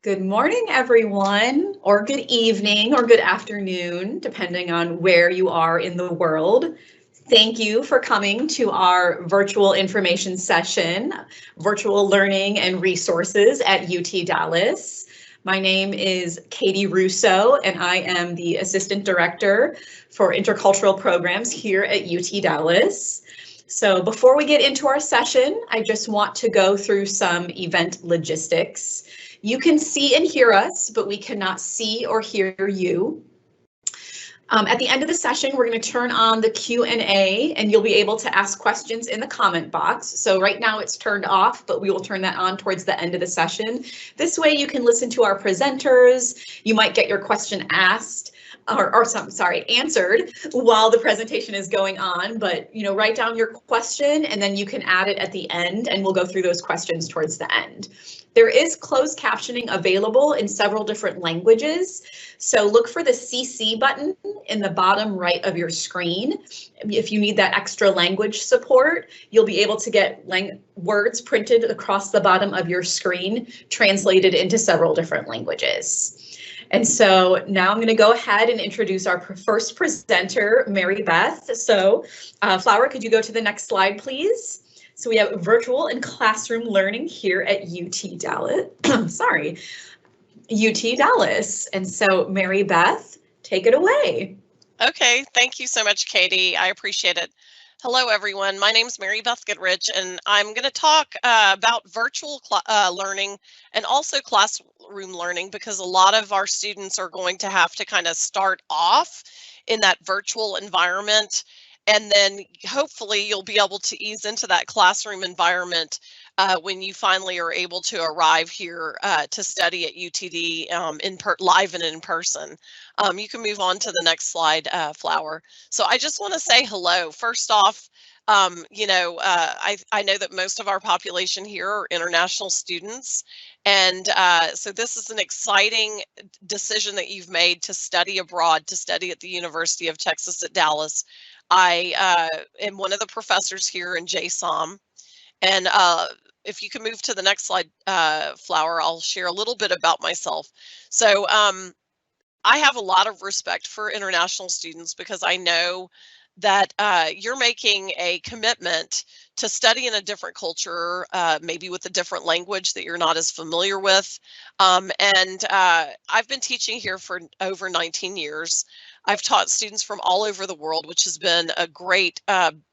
Good morning, everyone, or good evening, or good afternoon, depending on where you are in the world. Thank you for coming to our virtual information session, Virtual Learning and Resources at UT Dallas. My name is Katie Russo, and I am the Assistant Director for Intercultural Programs here at UT Dallas. So before we get into our session, I just want to go through some event logistics. You can see and hear us, but we cannot see or hear you. At the end of the session, we're going to turn on the Q&A and you'll be able to ask questions in the comment box. So right now it's turned off, but we will turn that on towards the end of the session. This way you can listen to our presenters. You might get your question asked answered while the presentation is going on, but write down your question and then you can add it at the end and we'll go through those questions towards the end. There is closed captioning available in several different languages, so look for the CC button in the bottom right of your screen. If you need that extra language support, you'll be able to get words printed across the bottom of your screen, translated into several different languages. And so now I'm going to go ahead and introduce our first presenter, Mary Beth. So Flower, could you go to the next slide, please? So we have virtual and classroom learning here at UT Dallas. Sorry, UT Dallas. And so Mary Beth, take it away. Okay, thank you so much, Katie. I appreciate it. Hello, everyone. My name is Mary Beth Goodrich, and I'm going to talk about virtual learning and also classroom learning because a lot of our students are going to have to kind of start off in that virtual environment. And then hopefully you'll be able to ease into that classroom environment when you finally are able to arrive here to study at UTD live and in person. You can move on to the next slide, Flower. So I just want to say hello. First off, I know that most of our population here are international students. And so this is an exciting decision that you've made to study abroad, to study at the University of Texas at Dallas. I am one of the professors here in JSOM. And if you can move to the next slide, Flower, I'll share a little bit about myself. So I have a lot of respect for international students because I know that you're making a commitment to study in a different culture, maybe with a different language that you're not as familiar with. And I've been teaching here for over 19 years. I've taught students from all over the world, which has been a great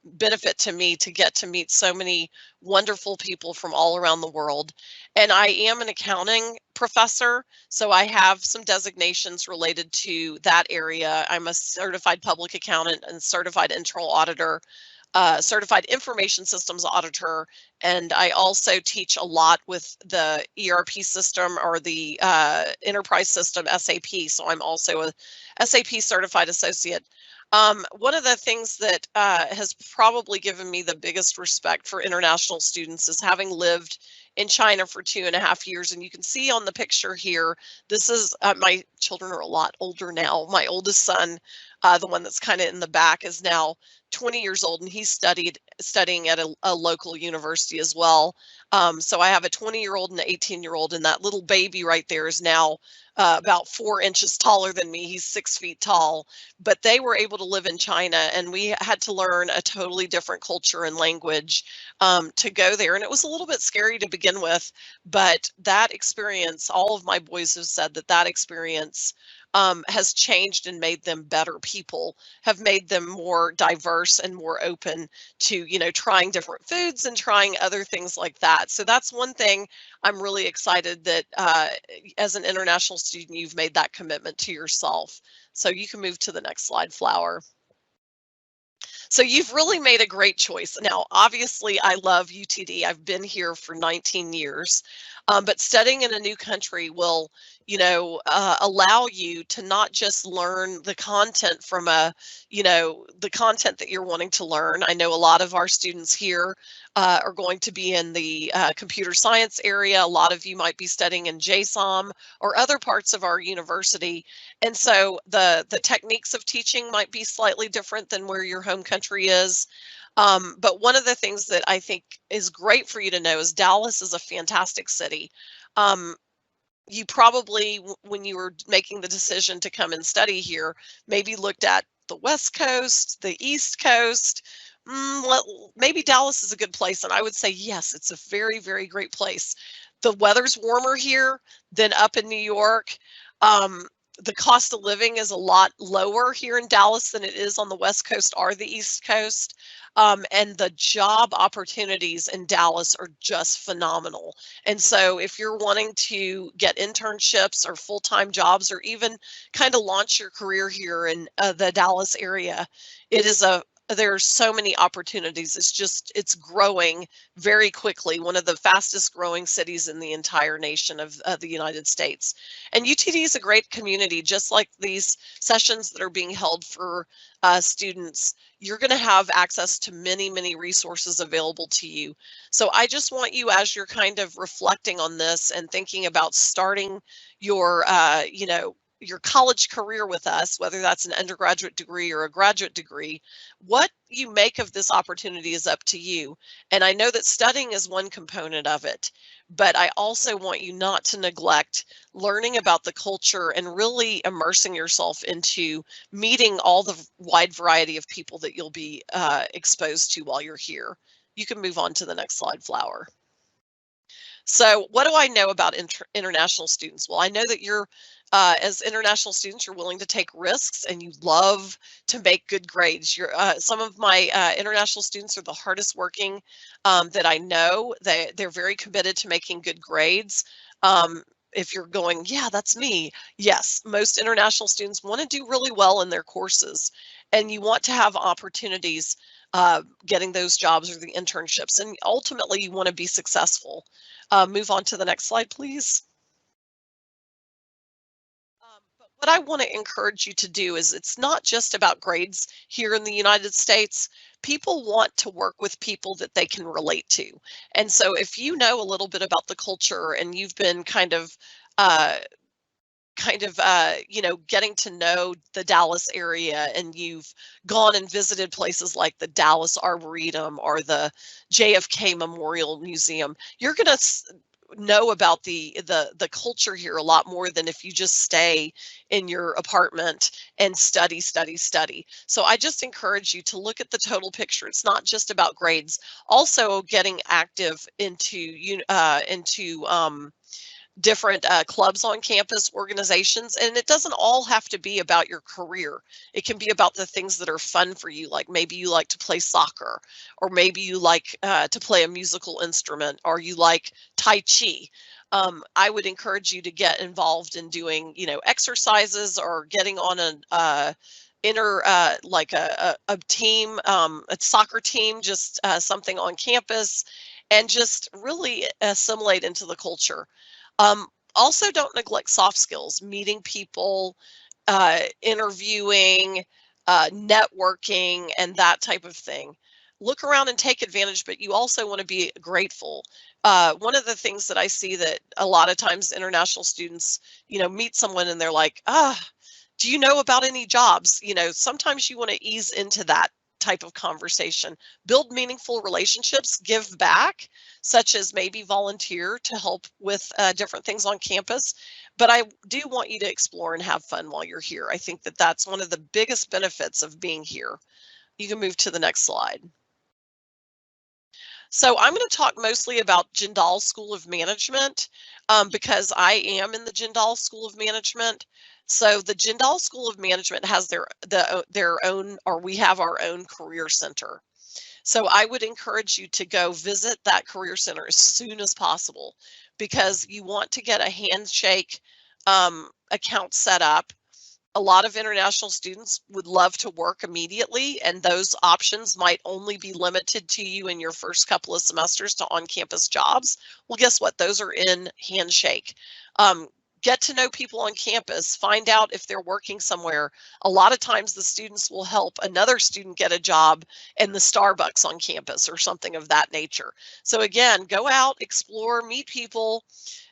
benefit to me to get to meet so many wonderful people from all around the world. And I am an accounting professor, so I have some designations related to that area. I'm a certified public accountant and certified internal auditor, certified information systems auditor, and I also teach a lot with the ERP system or the enterprise system, SAP. So I'm also a SAP certified associate. One of the things that has probably given me the biggest respect for international students is having lived in China for 2.5 years. And you can see on the picture here, this is, my children are a lot older now. My oldest son, the one that's kind of in the back, is now 20 years old, and he's studying at a local university as well. So I have a 20-year-old and an 18-year-old, and that little baby right there is now about 4 inches taller than me. He's 6 feet tall, but they were able to live in China, and we had to learn a totally different culture and language to go there. And it was a little bit scary to begin with, but that experience, all of my boys have said that experience has changed and made them better people, have made them more diverse and more open to, trying different foods and trying other things like that. So that's one thing I'm really excited that as an international student, you've made that commitment to yourself. So you can move to the next slide, Flower. So you've really made a great choice. Now, obviously, I love UTD. I've been here for 19 years, but studying in a new country will, allow you to not just learn the content from the content that you're wanting to learn. I know a lot of our students here are going to be in the computer science area. A lot of you might be studying in JSOM or other parts of our university. And so the techniques of teaching might be slightly different than where your home country is. But one of the things that I think is great for you to know is Dallas is a fantastic city. you probably, when you were making the decision to come and study here, maybe looked at the West Coast, the East Coast. Maybe Dallas is a good place. And I would say, yes, it's a very, very great place. The weather's warmer here than up in New York. The cost of living is a lot lower here in Dallas than it is on the West Coast or the East Coast. And the job opportunities in Dallas are just phenomenal. And so if you're wanting to get internships or full-time jobs, or even kind of launch your career here in the Dallas area, there's so many opportunities. It's growing very quickly. One of the fastest growing cities in the entire nation of the United States. And UTD is a great community, just like these sessions that are being held for students. You're going to have access to many, many resources available to you. So I just want you, as you're kind of reflecting on this and thinking about starting your, your college career with us, whether that's an undergraduate degree or a graduate degree, what you make of this opportunity is up to you. And I know that studying is one component of it, but I also want you not to neglect learning about the culture and really immersing yourself into meeting all the wide variety of people that you'll be exposed to while you're here. You can move on to the next slide, Flower. So what do I know about international students? Well, I know that you're, as international students, you're willing to take risks and you love to make good grades. Some of my international students are the hardest working that I know. They're very committed to making good grades. If you're going, yeah, that's me. Yes, most international students want to do really well in their courses, and you want to have opportunities getting those jobs or the internships, and ultimately you want to be successful. Move on to the next slide, please. But what I want to encourage you to do is, it's not just about grades here in the United States. People want to work with people that they can relate to. And so if you know a little bit about the culture and you've been kind of getting to know the Dallas area, and you've gone and visited places like the Dallas Arboretum or the JFK Memorial Museum, you're going to know about the culture here a lot more than if you just stay in your apartment and study. So I just encourage you to look at the total picture. It's not just about grades. Also getting active into different clubs on campus, organizations, and it doesn't all have to be about your career. It can be about the things that are fun for you, like maybe you like to play soccer, or maybe you like to play a musical instrument, or you like Tai Chi. I would encourage you to get involved in doing, exercises, or getting on a team, a soccer team, just something on campus, and just really assimilate into the culture. Also, don't neglect soft skills, meeting people, interviewing, networking, and that type of thing. Look around and take advantage, but you also want to be grateful. One of the things that I see that a lot of times international students, meet someone and they're like, do you know about any jobs? Sometimes you want to ease into that type of conversation, build meaningful relationships, give back, such as maybe volunteer to help with different things on campus. But I do want you to explore and have fun while you're here. I think that that's one of the biggest benefits of being here. You can move to the next slide. So I'm going to talk mostly about Jindal School of Management because I am in the Jindal School of Management. So the Jindal School of Management has their own, or we have our own career center. So I would encourage you to go visit that career center as soon as possible, because you want to get a handshake account set up. A lot of international students would love to work immediately, and those options might only be limited to you in your first couple of semesters to on-campus jobs. Well, guess what? Those are in Handshake. Get to know people on campus, find out if they're working somewhere. A lot of times the students will help another student get a job in the Starbucks on campus or something of that nature. So again, go out, explore, meet people,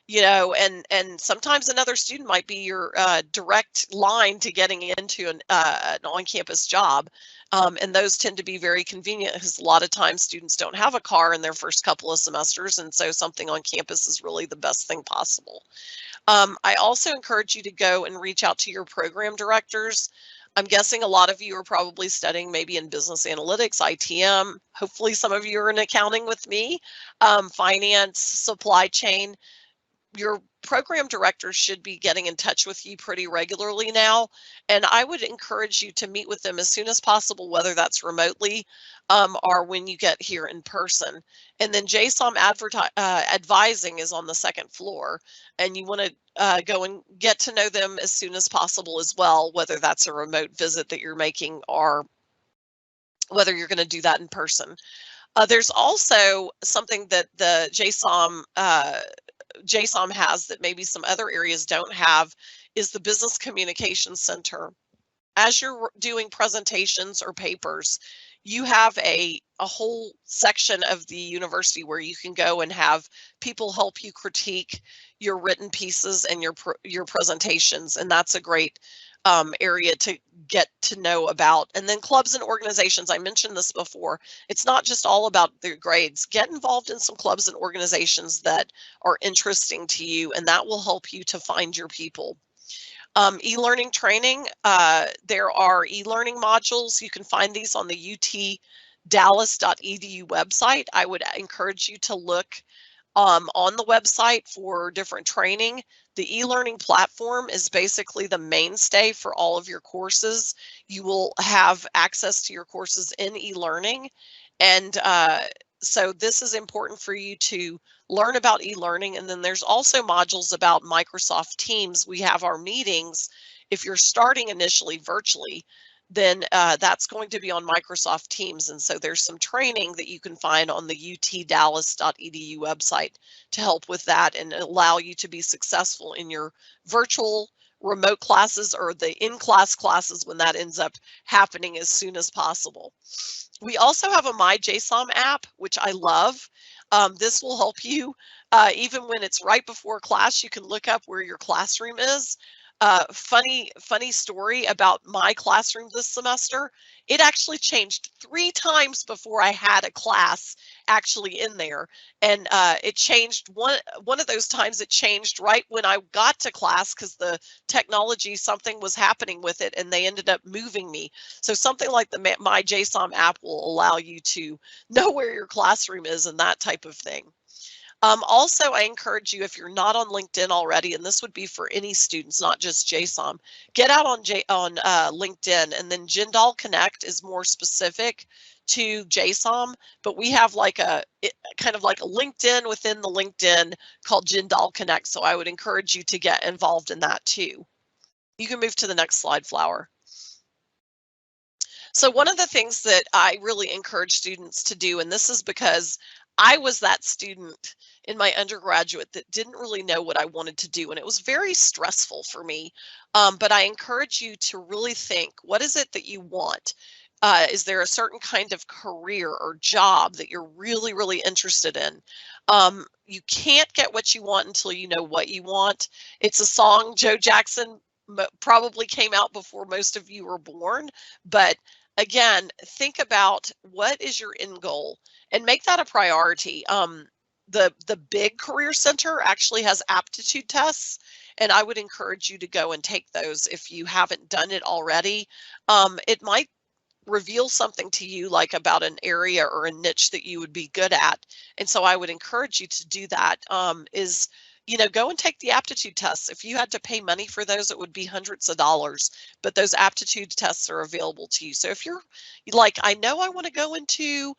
you know, and sometimes another student might be your direct line to getting into an on-campus job. And those tend to be very convenient because a lot of times students don't have a car in their first couple of semesters, and so something on campus is really the best thing possible. I also encourage you to go and reach out to your program directors. I'm guessing a lot of you are probably studying maybe in business analytics, ITM. Hopefully some of you are in accounting with me, finance, supply chain. Your program directors should be getting in touch with you pretty regularly now, and I would encourage you to meet with them as soon as possible, whether that's remotely or when you get here in person. And then JSOM advising is on the second floor, and you want to go and get to know them as soon as possible as well, whether that's a remote visit that you're making or whether you're going to do that in person. There's also something that the JSOM has that maybe some other areas don't have, is the Business Communication Center. As you're doing presentations or papers, you have a whole section of the university where you can go and have people help you critique your written pieces and your presentations, and that's a great area to get to know about. And then clubs and organizations, I mentioned this before, it's not just all about their grades. Get involved in some clubs and organizations that are interesting to you, and that will help you to find your people. E-learning training, there are e-learning modules. You can find these on the utdallas.edu website. I would encourage you to look on the website for different training. The e-learning platform is basically the mainstay for all of your courses. You will have access to your courses in e-learning, and so this is important for you to learn about e-learning. And then there's also modules about Microsoft Teams. We have our meetings. If you're starting initially virtually, then that's going to be on Microsoft Teams. And so there's some training that you can find on the utdallas.edu website to help with that and allow you to be successful in your virtual remote classes or the in-class classes when that ends up happening as soon as possible. We also have a MyJSOM app, which I love. This will help you even when it's right before class. You can look up where your classroom is. Funny story about my classroom this semester. It actually changed 3 times before I had a class actually in there, and it changed one of those times. It changed right when I got to class because the technology, something was happening with it, and they ended up moving me. So something like the MyJSOM app will allow you to know where your classroom is and that type of thing. Also, I encourage you, if you're not on LinkedIn already, and this would be for any students, not just JSOM, get out on LinkedIn. And then Jindal Connect is more specific to JSOM, but we have like kind of like a LinkedIn within the LinkedIn called Jindal Connect. So I would encourage you to get involved in that too. You can move to the next slide, Flower. So one of the things that I really encourage students to do, and this is because I was that student in my undergraduate that didn't really know what I wanted to do, and it was very stressful for me. But I encourage you to really think, what is it that you want? Is there a certain kind of career or job that you're really, really interested in? You can't get what you want until you know what you want. It's a song, Joe Jackson probably came out before most of you were born, but again, think about what is your end goal and make that a priority. The big career center actually has aptitude tests, and I would encourage you to go and take those if you haven't done it already. It might reveal something to you like about an area or a niche that you would be good at. And so I would encourage you to do that. Go and take the aptitude tests. If you had to pay money for those, it would be hundreds of dollars, but those aptitude tests are available to you. So if you're like, I know I want to go into,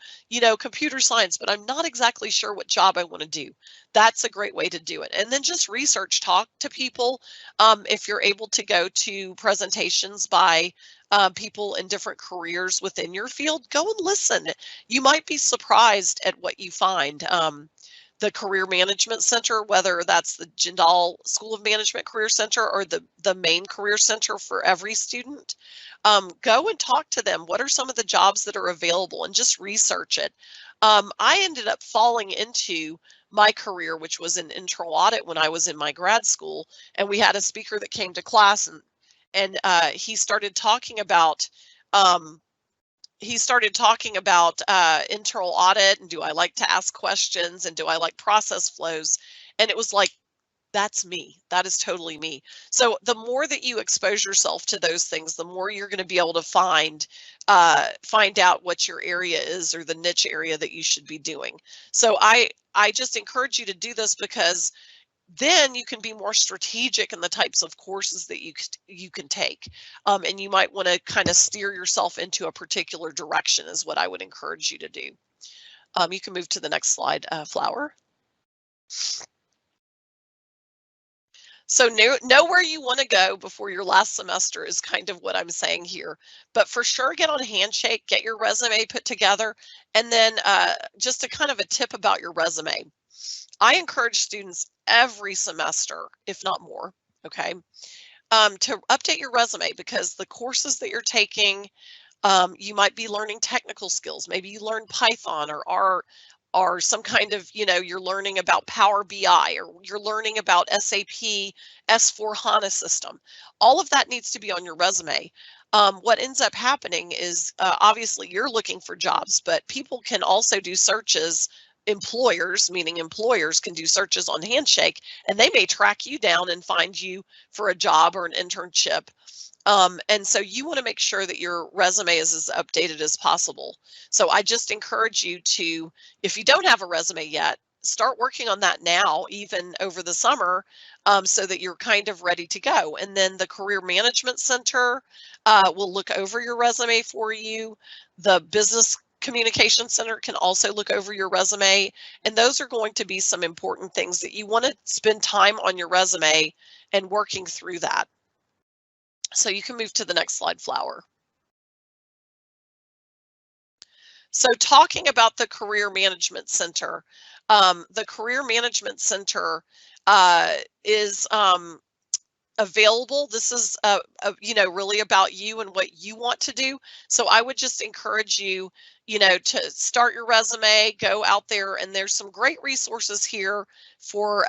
computer science, but I'm not exactly sure what job I want to do, that's a great way to do it. And then just research, talk to people. If you're able to go to presentations by people in different careers within your field, go and listen. You might be surprised at what you find. The Career Management Center, whether that's the Jindal School of Management Career Center or the main career center for every student, go and talk to them. What are some of the jobs that are available, and just research it. I ended up falling into my career, which was in internal audit when I was in my grad school. And we had a speaker that came to class, and he started talking about internal audit, and do I like to ask questions, and do I like process flows? And it was like, that's me. That is totally me. So the more that you expose yourself to those things, the more you're going to be able to find out what your area is, or the niche area that you should be doing. So I just encourage you to do this, because then you can be more strategic in the types of courses that you can take. And you might want to kind of steer yourself into a particular direction, is what I would encourage you to do. You can move to the next slide, Flower. So know where you want to go before your last semester is kind of what I'm saying here. But for sure, get on Handshake, get your resume put together. And then just a kind of a tip about your resume. I encourage students every semester, if not more, okay, to update your resume, because the courses that you're taking, you might be learning technical skills. Maybe you learn Python or R, or some kind of, you're learning about Power BI, or you're learning about SAP S/4HANA system. All of that needs to be on your resume. What ends up happening is obviously you're looking for jobs, but people can also do searches. Employers, meaning employers, can do searches on Handshake, and they may track you down and find you for a job or an internship. And so you want to make sure that your resume is as updated as possible. So I just encourage you to, if you don't have a resume yet, start working on that now, even over the summer, so that you're kind of ready to go. And then the Career Management Center will look over your resume for you. The Business Communication Center can also look over your resume. And those are going to be some important things that you want to spend time on your resume and working through that. So you can move to the next slide, Flower. So talking about the Career Management Center, the Career Management Center is available. This is really about you and what you want to do. So I would just encourage you, to start your resume, go out there, and there's some great resources here for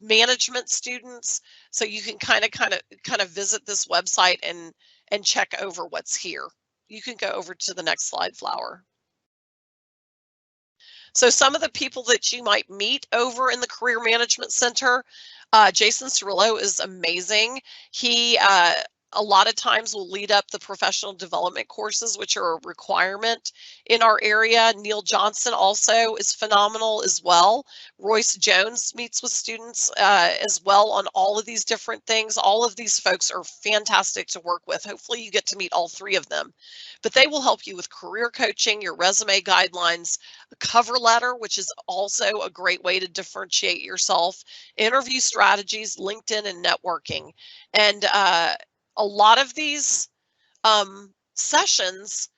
management students. So you can kind of visit this website and check over what's here. You can go over to the next slide, Flower. So some of the people that you might meet over in the Career Management Center, Jason Cirillo is amazing. He a lot of times will lead up the professional development courses, which are a requirement in our area. Neil Johnson also is phenomenal as well. Royce Jones meets with students as well on all of these different things. All of these folks are fantastic to work with. Hopefully you get to meet all three of them. But they will help you with career coaching, your resume guidelines, a cover letter, which is also a great way to differentiate yourself, interview strategies, LinkedIn, and networking. And a lot of these sessions,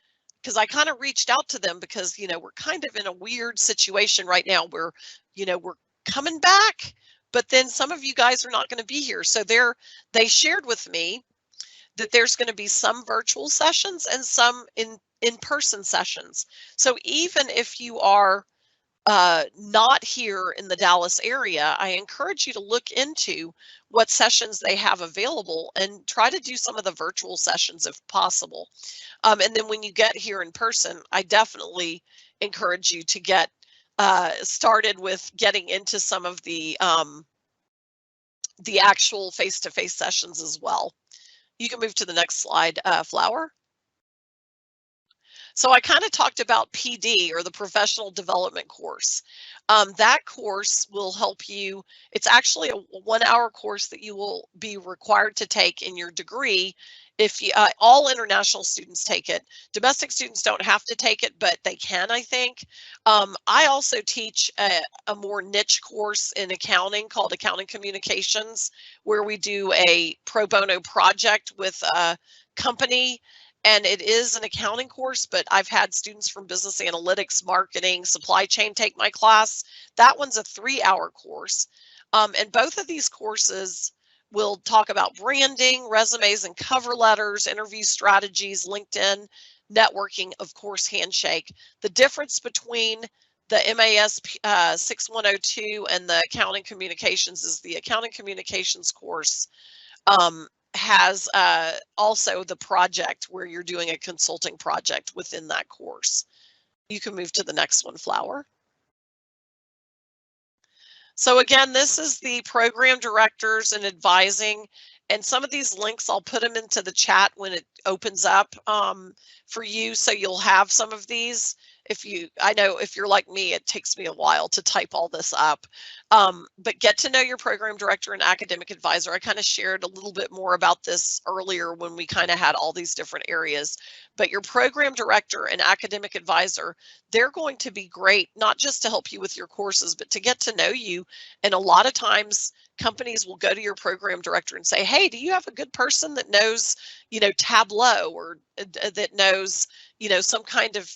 because I kind of reached out to them because, we're kind of in a weird situation right now where, we're coming back, but then some of you guys are not going to be here. So they shared with me that there's going to be some virtual sessions and some in-person sessions. So even if you are not here in the Dallas area, I encourage you to look into what sessions they have available and try to do some of the virtual sessions if possible. And then when you get here in person, I definitely encourage you to get started with getting into some of the actual face-to-face sessions as well. You can move to the next slide, Flower. So I kind of talked about PD, or the professional development course. That course will help you. It's actually a 1-hour course that you will be required to take in your degree. If you, all international students take it. Domestic students don't have to take it, but they can, I think. I also teach a more niche course in accounting called Accounting Communications, where we do a pro bono project with a company. And it is an accounting course, but I've had students from business analytics, marketing, supply chain take my class. That one's a 3-hour course. And both of these courses will talk about branding, resumes and cover letters, interview strategies, LinkedIn, networking, of course, Handshake. The difference between The MAS 6102 and the Accounting Communications is the Accounting Communications course. Has also the project where you're doing a consulting project within that course. You can move to the next one, Flower. So again, this is the program directors and advising, and some of these links, I'll put them into the chat when it opens up for you, so you'll have some of these. I know if you're like me, it takes me a while to type all this up, but get to know your program director and academic advisor. I kind of shared a little bit more about this earlier when we kind of had all these different areas, but your program director and academic advisor, they're going to be great, not just to help you with your courses, but to get to know you. And a lot of times companies will go to your program director and say, hey, do you have a good person that knows, Tableau, or that knows, some kind of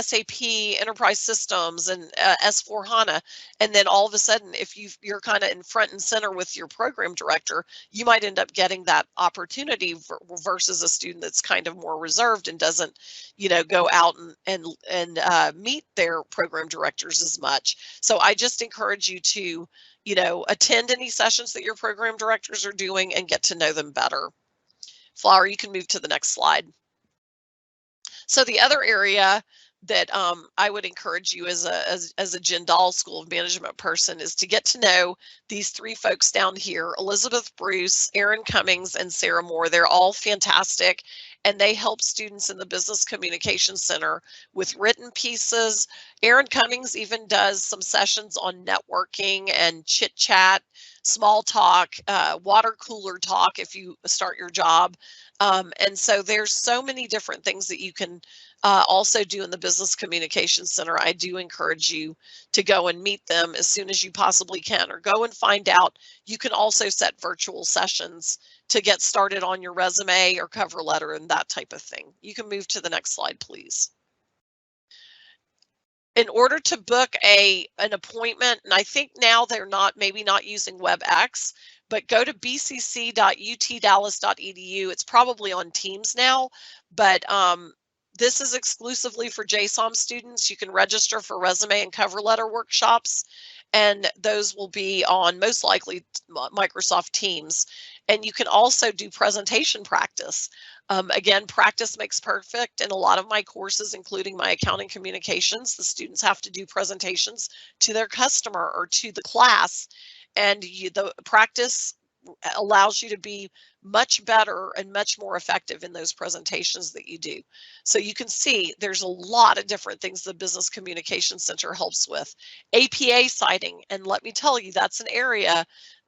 SAP enterprise systems and S4HANA. And then all of a sudden, if you're kind of in front and center with your program director, you might end up getting that opportunity versus a student that's kind of more reserved and doesn't, go out and meet their program directors as much. So I just encourage you to, attend any sessions that your program directors are doing and get to know them better. Flower, you can move to the next slide. So the other area that I would encourage you as a Jindal School of Management person is to get to know these three folks down here: Elizabeth Bruce, Erin Cummings, and Sarah Moore. They're all fantastic, and they help students in the Business Communication Center with written pieces. Erin Cummings even does some sessions on networking and chit chat, small talk, water cooler talk if you start your job. And so there's so many different things that you can also do in the Business Communication Center. I do encourage you to go and meet them as soon as you possibly can, or go and find out. You can also set virtual sessions to get started on your resume or cover letter and that type of thing. You can move to the next slide, please. In order to book an appointment, and I think now they're maybe not using WebEx, but go to bcc.utdallas.edu. It's probably on Teams now, but this is exclusively for JSOM students. You can register for resume and cover letter workshops, and those will be on most likely Microsoft Teams. And you can also do presentation practice. Again, practice makes perfect. In a lot of my courses, including my accounting communications, the students have to do presentations to their customer or to the class, and the practice allows you to be much better and much more effective in those presentations that you do. So you can see there's a lot of different things the Business Communication Center helps with. APA citing, and let me tell you, that's an area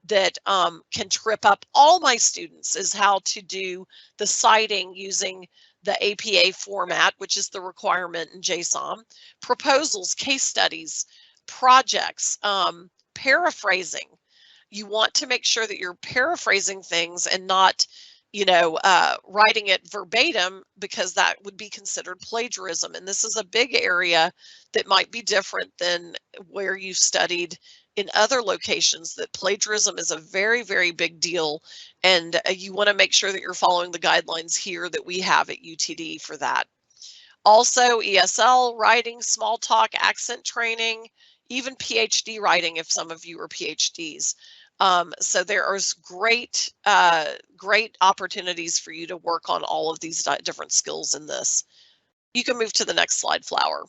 that can trip up all my students, is how to do the citing using the APA format, which is the requirement in JSOM. Proposals, case studies, projects, paraphrasing. You want to make sure that you're paraphrasing things and not, writing it verbatim, because that would be considered plagiarism. And this is a big area that might be different than where you studied in other locations, that plagiarism is a very, very big deal. And you want to make sure that you're following the guidelines here that we have at UTD for that. Also, ESL writing, small talk, accent training, even PhD writing if some of you are PhDs. So there are great opportunities for you to work on all of these different skills in this. You can move to the next slide, Flower.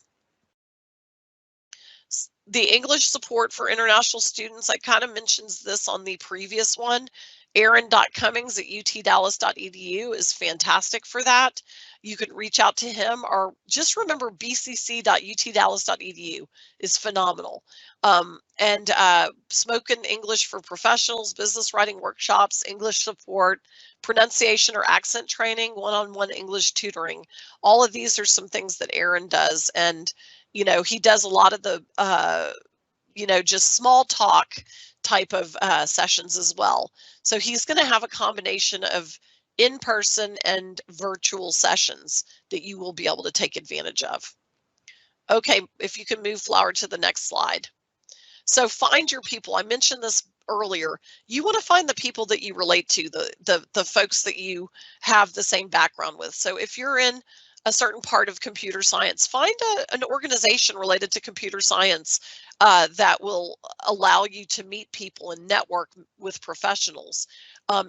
The English support for international students, I kind of mentioned this on the previous one. Aaron.Cummings at utdallas.edu is fantastic for that. You can reach out to him, or just remember bcc.utdallas.edu is phenomenal. And Spoken English for Professionals, business writing workshops, English support, pronunciation or accent training, one-on-one English tutoring. All of these are some things that Aaron does. And he does a lot of the, just small talk type of sessions as well. So he's going to have a combination of in-person and virtual sessions that you will be able to take advantage of. Okay, if you can move, Flower, to the next slide. So find your people. I mentioned this earlier. You want to find the people that you relate to, the folks that you have the same background with. So if you're in a certain part of computer science, find an organization related to computer science that will allow you to meet people and network with professionals.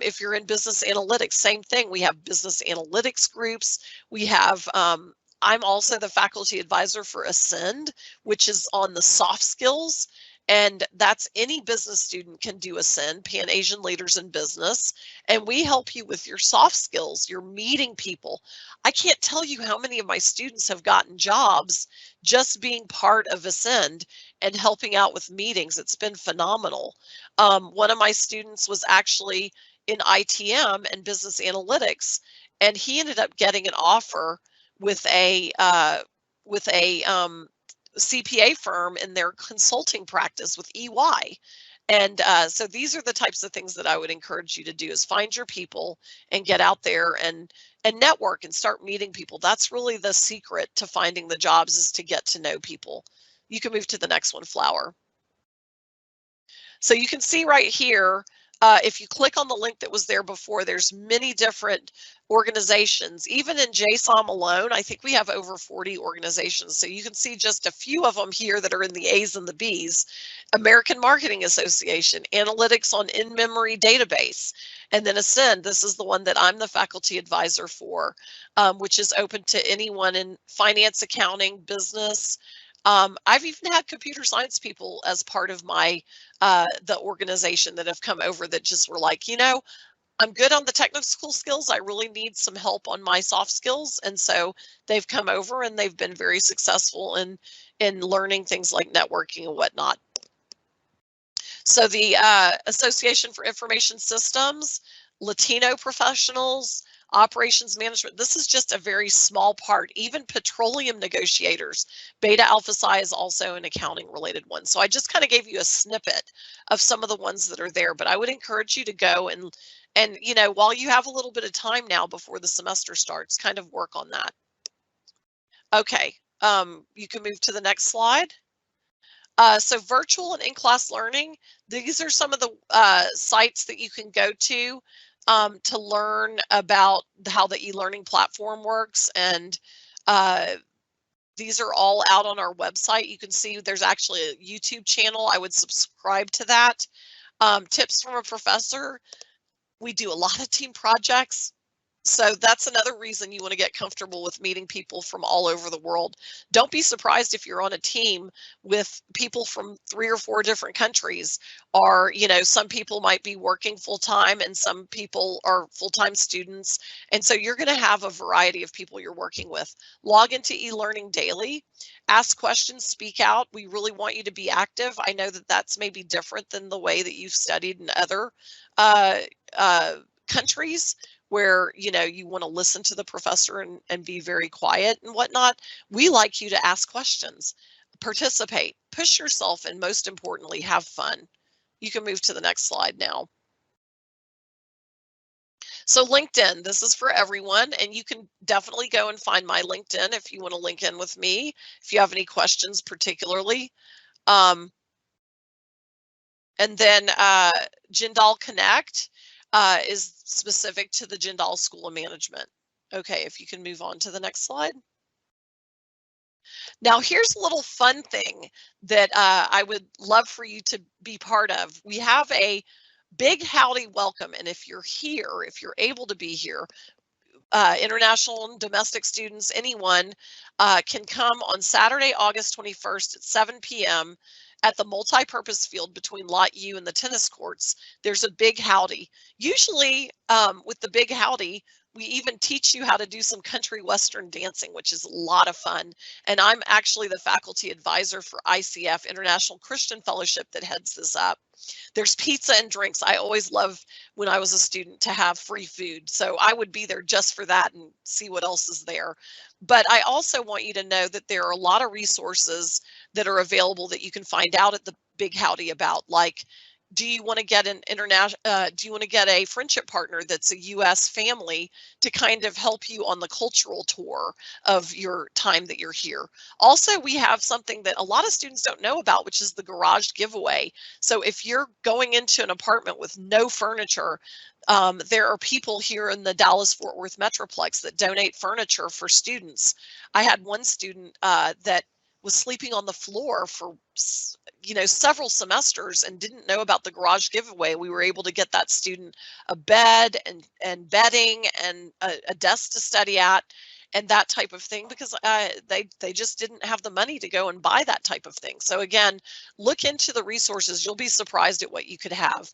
If you're in business analytics, same thing. We have business analytics groups. We have, I'm also the faculty advisor for Ascend, which is on the soft skills. And that's any business student can do Ascend, Pan-Asian Leaders in Business. And we help you with your soft skills, your meeting people. I can't tell you how many of my students have gotten jobs just being part of Ascend and helping out with meetings. It's been phenomenal. One of my students was actually in ITM and business analytics, and he ended up getting an offer with a CPA firm in their consulting practice with EY. And so these are the types of things that I would encourage you to do, is find your people and get out there and network and start meeting people. That's really the secret to finding the jobs, is to get to know people. You can move to the next one, Flower. So you can see right here, if you click on the link that was there before, there's many different organizations. Even in JSOM alone, I think we have over 40 organizations. So you can see just a few of them here that are in the A's and the B's. American Marketing Association, Analytics on In-Memory Database, and then Ascend. This is the one that I'm the faculty advisor for, which is open to anyone in finance, accounting, business. I've even had computer science people as part of my the organization that have come over that just were like, you know, I'm good on the technical skills. I really need some help on my soft skills. And so they've come over and they've been very successful in learning things like networking and whatnot. So the Association for Information Systems, Latino professionals, operations management, this is just a very small part. Even petroleum negotiators, Beta Alpha Psi is also an accounting related one. So I just kind of gave you a snippet of some of the ones that are there, but I would encourage you to go and you know, while you have a little bit of time now before the semester starts, kind of work on that. Okay, you can move to the next slide. So virtual and in-class learning, these are some of the sites that you can go to learn about how the e-learning platform works. And these are all out on our website. You can see there's actually a YouTube channel. I would subscribe to that. Tips from a professor. We do a lot of team projects. So that's another reason you want to get comfortable with meeting people from all over the world. Don't be surprised if you're on a team with people from 3 or 4 different countries, or, you know, some people might be working full time and some people are full-time students. And so you're going to have a variety of people you're working with. Log into eLearning daily, ask questions, speak out. We really want you to be active. I know that that's maybe different than the way that you've studied in other countries, where, you know, you want to listen to the professor and be very quiet and whatnot. We like you to ask questions, participate, push yourself, and most importantly, have fun. You can move to the next slide now. So LinkedIn, this is for everyone, and you can definitely go and find my LinkedIn if you want to link in with me, if you have any questions particularly. And then Jindal Connect is specific to the Jindal School of Management. Okay, if you can move on to the next slide. Now here's a little fun thing that I would love for you to be part of. We have a big howdy welcome, and if you're here, if you're able to be here, international and domestic students, anyone can come on Saturday, August 21st at 7 p.m. at the multi-purpose field between Lot U and the tennis courts. There's a big howdy. Usually with the big howdy, we even teach you how to do some country western dancing, which is a lot of fun. And I'm actually the faculty advisor for ICF, International Christian Fellowship, that heads this up. There's pizza and drinks. I always loved when I was a student to have free food. So I would be there just for that and see what else is there. But I also want you to know that there are a lot of resources that are available that you can find out at the Big Howdy about, like Do you want to get an international, do you want to get a friendship partner that's a US family to kind of help you on the cultural tour of your time that you're here? Also, we have something that a lot of students don't know about, which is the garage giveaway. So if you're going into an apartment with no furniture, there are people here in the Dallas-Fort Worth Metroplex that donate furniture for students. I had one student that was sleeping on the floor for several semesters and didn't know about the garage giveaway. We were able to get that student a bed and bedding and a desk to study at and that type of thing, because they just didn't have the money to go and buy that type of thing. So again, look into the resources. You'll be surprised at what you could have.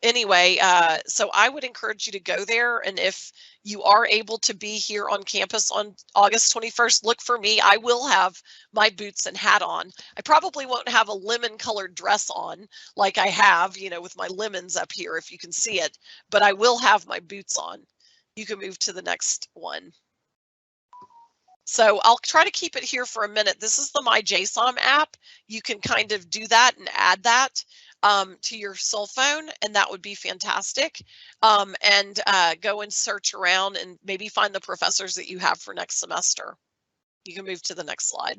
Anyway, so I would encourage you to go there, and if you are able to be here on campus on August 21st, look for me. I will have my boots and hat on. I probably won't have a lemon colored dress on like I have, with my lemons up here, if you can see it, but I will have my boots on. You can move to the next one. So I'll try to keep it here for a minute. This is the MyJSOM app. You can kind of do that and add that to your cell phone, and that would be fantastic. And go and search around and maybe find the professors that you have for next semester. You can move to the next slide.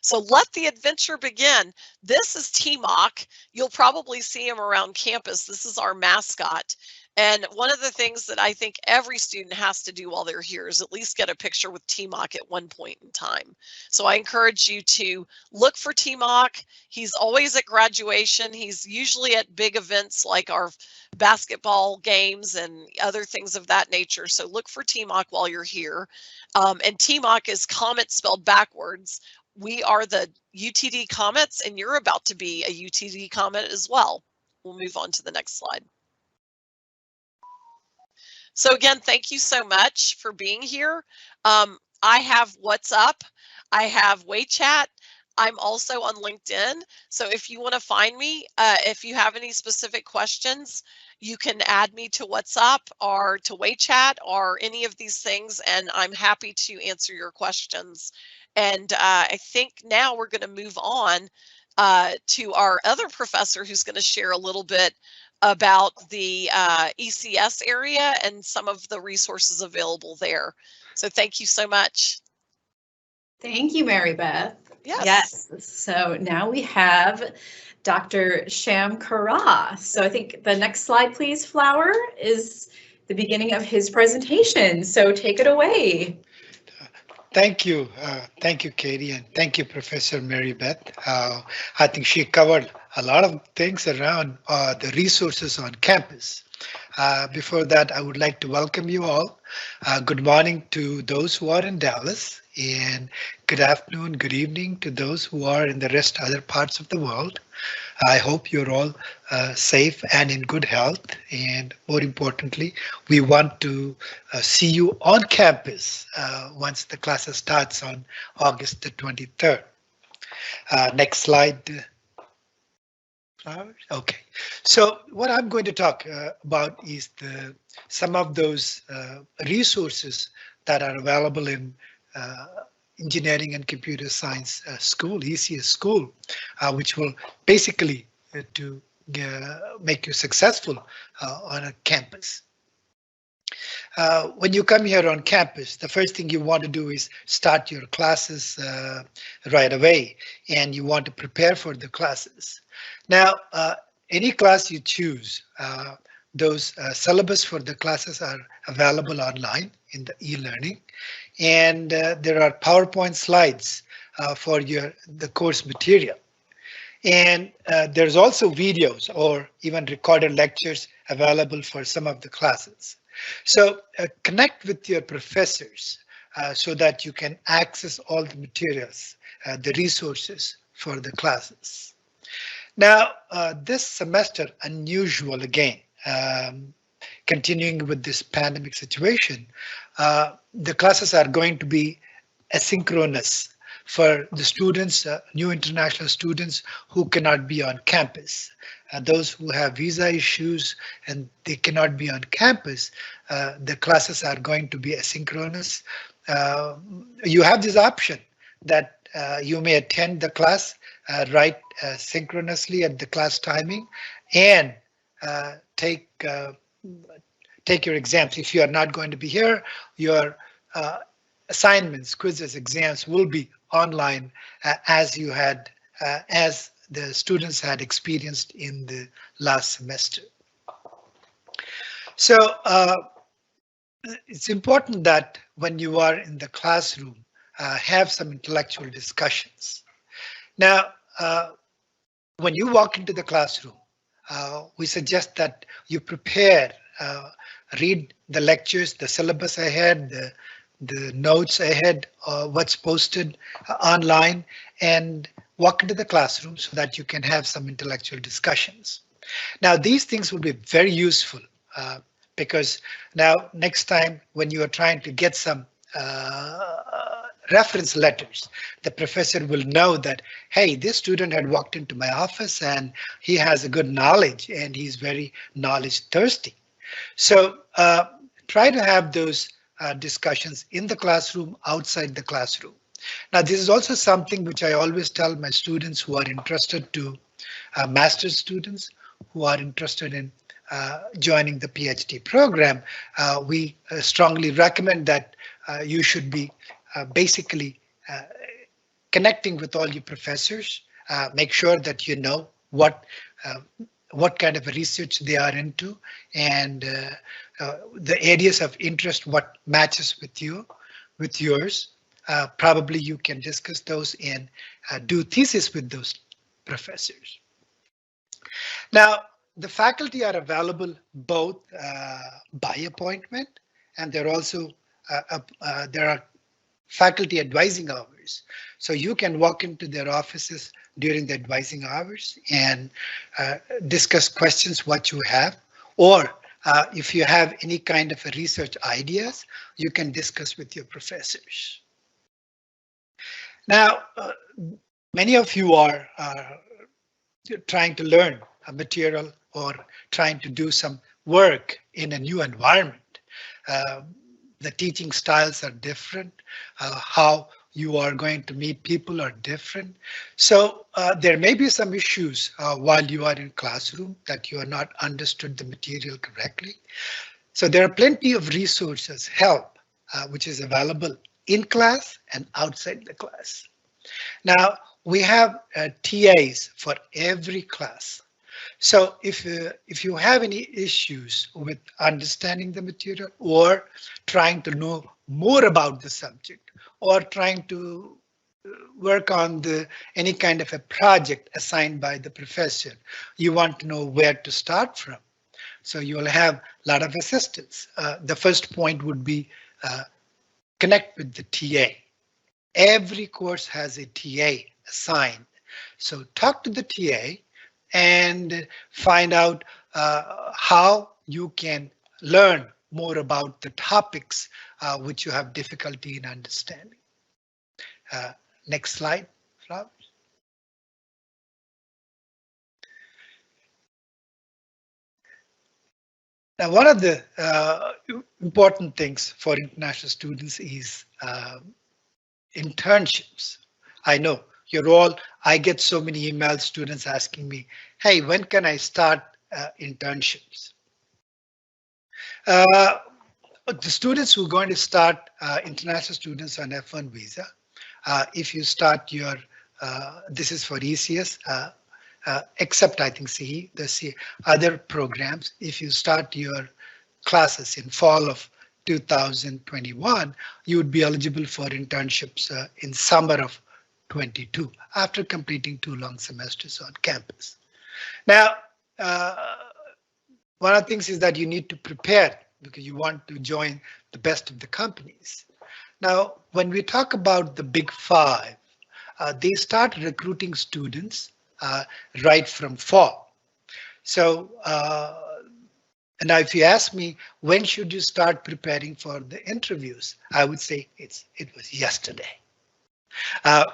So let the adventure begin. This is T-Mock. You'll probably see him around campus. This is our mascot. And one of the things that I think every student has to do while they're here is at least get a picture with T-Mock at one point in time. So I encourage you to look for T-Mock. He's always at graduation. He's usually at big events like our basketball games and other things of that nature. So look for T-Mock while you're here. And T-Mock is Comet spelled backwards. We are the UTD Comets, and you're about to be a UTD Comet as well. We'll move on to the next slide. So again, thank you so much for being here. I have WhatsApp, I have WeChat, I'm also on LinkedIn. So if you want to find me, if you have any specific questions, you can add me to WhatsApp or to WeChat or any of these things, and I'm happy to answer your questions. And I think now we're going to move on to our other professor who's going to share a little bit about the ECS area and some of the resources available there. So thank you so much. Thank you, Mary Beth. Yes. So now we have Dr. Sham Kara. So I think the next slide, please, Flower, is the beginning of his presentation. So take it away. Thank you, Katie, and thank you, Professor Mary Beth. I think she covered a lot of things around the resources on campus. Before that, I would like to welcome you all. Good morning to those who are in Dallas, and good afternoon, good evening to those who are in the rest other parts of the world. I hope you're all safe and in good health, and more importantly, we want to see you on campus once the classes starts on August the 23rd. Next slide. Okay, so what I'm going to talk about is some of those resources that are available in Engineering and Computer Science School, ECS School, which will basically to make you successful on a campus. When you come here on campus, the first thing you want to do is start your classes right away, and you want to prepare for the classes. Now, any class you choose, those syllabus for the classes are available online in the e-learning, and there are PowerPoint slides for the course material. And there's also videos or even recorded lectures available for some of the classes. So connect with your professors so that you can access all the materials, the resources for the classes. Now, this semester, unusual again, continuing with this pandemic situation, the classes are going to be asynchronous for the students, new international students who cannot be on campus. Those who have visa issues and they cannot be on campus, the classes are going to be asynchronous. You have this option that you may attend the class write synchronously at the class timing, and take your exams. If you are not going to be here, your assignments, quizzes, exams will be online as the students had experienced in the last semester. So it's important that when you are in the classroom, have some intellectual discussions. Now, when you walk into the classroom, we suggest that you prepare, read the lectures, the syllabus ahead, the notes ahead, what's posted online, and walk into the classroom so that you can have some intellectual discussions. Now, these things will be very useful because now next time when you are trying to get some reference letters, the professor will know that, hey, this student had walked into my office and he has a good knowledge and he's very knowledge thirsty. So try to have those discussions in the classroom, outside the classroom. Now, this is also something which I always tell my students who are interested to master's students who are interested in joining the PhD program. We strongly recommend that you should be basically connecting with all your professors. Make sure that you know what kind of research they are into and the areas of interest, what matches with yours. Probably you can discuss those and do thesis with those professors. Now, the faculty are available both by appointment, and there are faculty advising hours. So you can walk into their offices during the advising hours and discuss questions what you have, or if you have any kind of a research ideas, you can discuss with your professors. Now, many of you are trying to learn a material or trying to do some work in a new environment. The teaching styles are different. How you are going to meet people are different. So there may be some issues while you are in classroom that you are not understood the material correctly. So there are plenty of resources, help, which is available in class and outside the class. Now, we have TAs for every class. So if you have any issues with understanding the material or trying to know more about the subject or trying to work on any kind of a project assigned by the professor, you want to know where to start from. So you will have a lot of assistance. The first point would be connect with the TA. Every course has a TA assigned. So talk to the TA and find out how you can learn more about the topics which you have difficulty in understanding. Next slide, Flowers. Now, one of the important things for international students is internships. I know I get so many emails, students asking me, hey, when can I start internships? The students who are going to start international students on F1 visa, if you start your, this is for ECS, except I think CE, the other programs, if you start your classes in fall of 2021, you would be eligible for internships in summer of 22 after completing 2 long semesters on campus. Now, one of the things is that you need to prepare because you want to join the best of the companies. Now, when we talk about the Big 5, they start recruiting students right from fall. So now if you ask me, when should you start preparing for the interviews? I would say it was yesterday.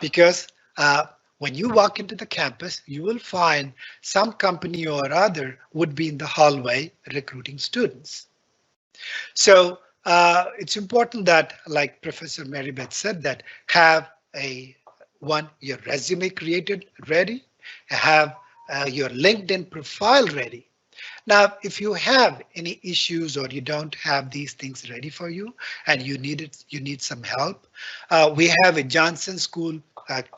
Because when you walk into the campus, you will find some company or other would be in the hallway recruiting students. So it's important that, like Professor Marybeth said, that have a one, your resume created, ready, have your LinkedIn profile ready. Now, if you have any issues or you don't have these things ready for you and you need some help, we have a Johnson School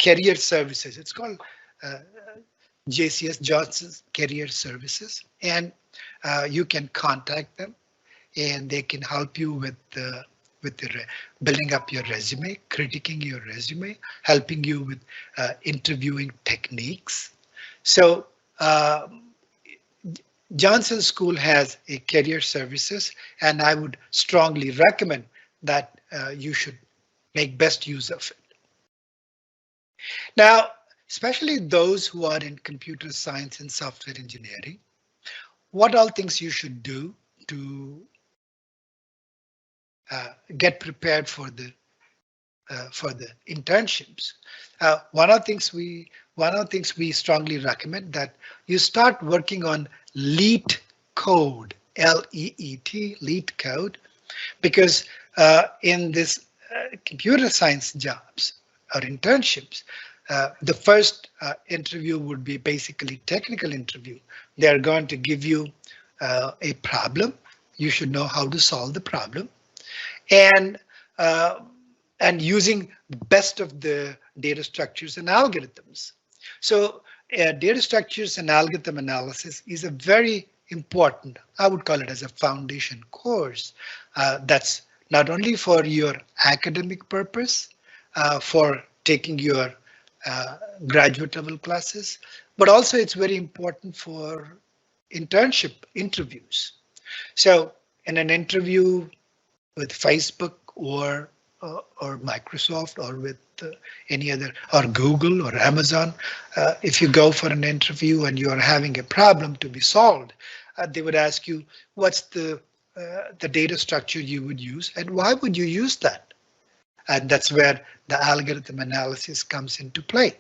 Career Services. It's called JCS, Johnson's Career Services, and you can contact them and they can help you with building up your resume, critiquing your resume, helping you with interviewing techniques. So Johnson School has a career services, and I would strongly recommend that you should make best use of it. Now, especially those who are in computer science and software engineering, what all things you should do to get prepared for the internships. One of the things we strongly recommend that you start working on LEET code, L-E-E-T, LEET code, because in this computer science jobs or internships, the first interview would be basically technical interview. They're going to give you a problem. You should know how to solve the problem, and using best of the data structures and algorithms. So data structures and algorithm analysis is a very important, I would call it as a foundation course that's not only for your academic purpose, for taking your graduate level classes, but also it's very important for internship interviews. So in an interview with Facebook or Microsoft or with any other, or Google or Amazon, if you go for an interview and you are having a problem to be solved, they would ask you, what's the data structure you would use and why would you use that? And that's where the algorithm analysis comes into play.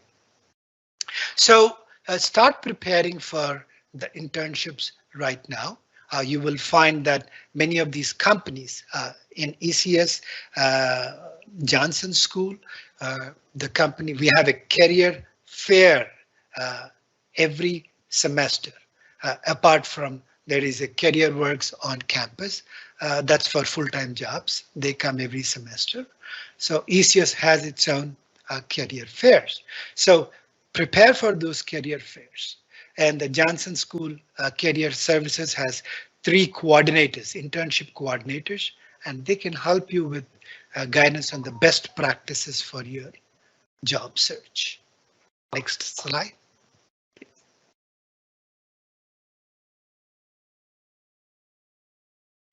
So start preparing for the internships right now. You will find that many of these companies in ECS, Johnson School, the company, we have a career fair every semester. Apart from there is a Career Works on campus. That's for full-time jobs. They come every semester. So ECS has its own career fairs. So prepare for those career fairs. And the Johnson School Career Services has 3 coordinators, internship coordinators, and they can help you with guidance on the best practices for your job search. Next slide.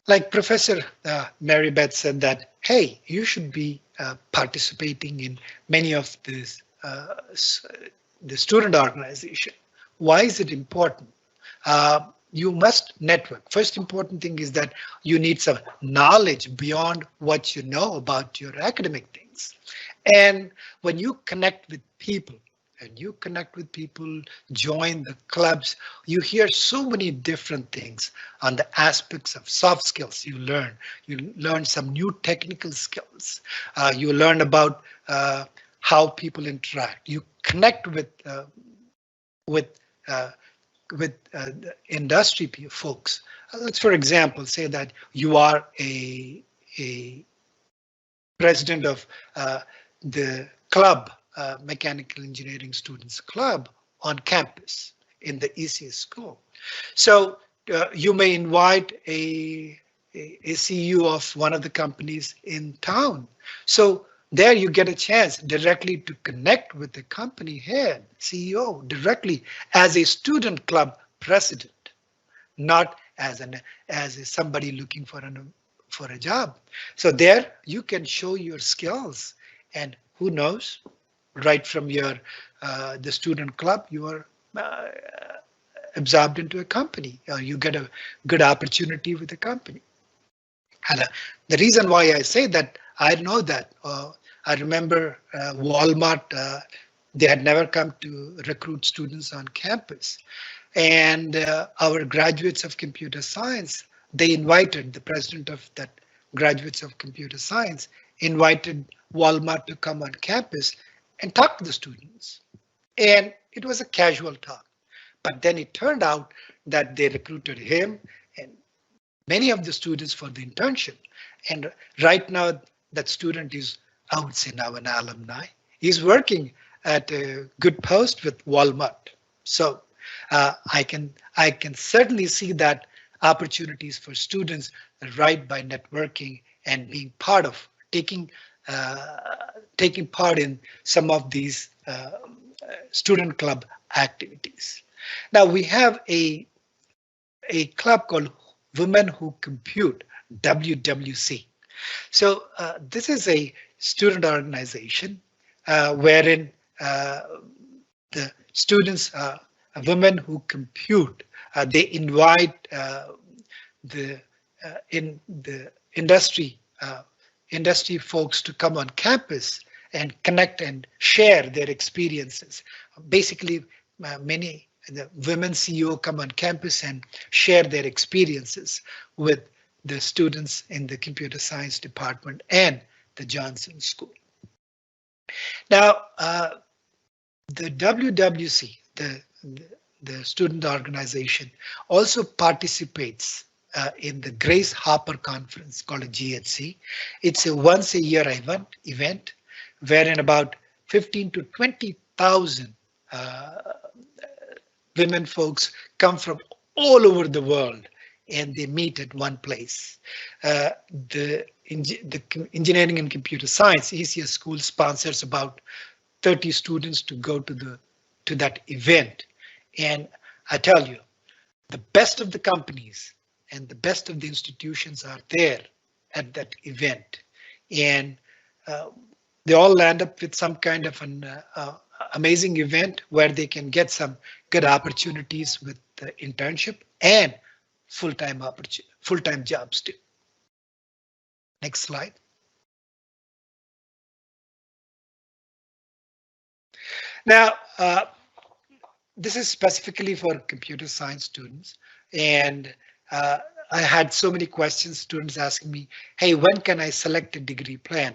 Like Professor Mary Beth said that, hey, you should be participating in many of these the student organization. Why is it important? You must network. First important thing is that you need some knowledge beyond what you know about your academic things. And when you connect with people, join the clubs, you hear so many different things on the aspects of soft skills you learn. You learn some new technical skills. You learn about how people interact. You connect with industry folks. Let's, for example, say that you are a president of the club, Mechanical Engineering Students Club on campus in the ECS school. So you may invite a CEO of one of the companies in town. So there you get a chance directly to connect with the company head, CEO, directly as a student club president, not as somebody looking for a job. So there you can show your skills, and who knows, right from your the student club, you are absorbed into a company. You get a good opportunity with the company. And the reason why I say that, I know that I remember Walmart, they had never come to recruit students on campus. And our graduates of computer science, they invited the president of that graduates of computer science, invited Walmart to come on campus and talked to the students. And it was a casual talk. But then it turned out that they recruited him and many of the students for the internship. And right now that student is, I would say now an alumni. He's working at a good post with Walmart. So I can certainly see that opportunities for students right by networking and being part of taking part in some of these student club activities. Now we have a club called Women Who Compute, WWC. So this is a student organization wherein the students, women who compute, they invite the industry folks to come on campus and connect and share their experiences. Basically, many the women CEO come on campus and share their experiences with the students in the computer science department and the Johnson School. Now, the WWC, the student organization, also participates in the Grace Harper conference called a GHC. It's a once a year event wherein about 15 to 20,000 women folks come from all over the world and they meet at one place. The engineering and computer science ECS school sponsors about 30 students to go to that event. And I tell you, the best of the companies and the best of the institutions are there at that event. And they all land up with some kind of an amazing event where they can get some good opportunities with the internship and full-time jobs too. Next slide. Now, this is specifically for computer science students, and I had so many questions, students asking me, hey, when can I select a degree plan?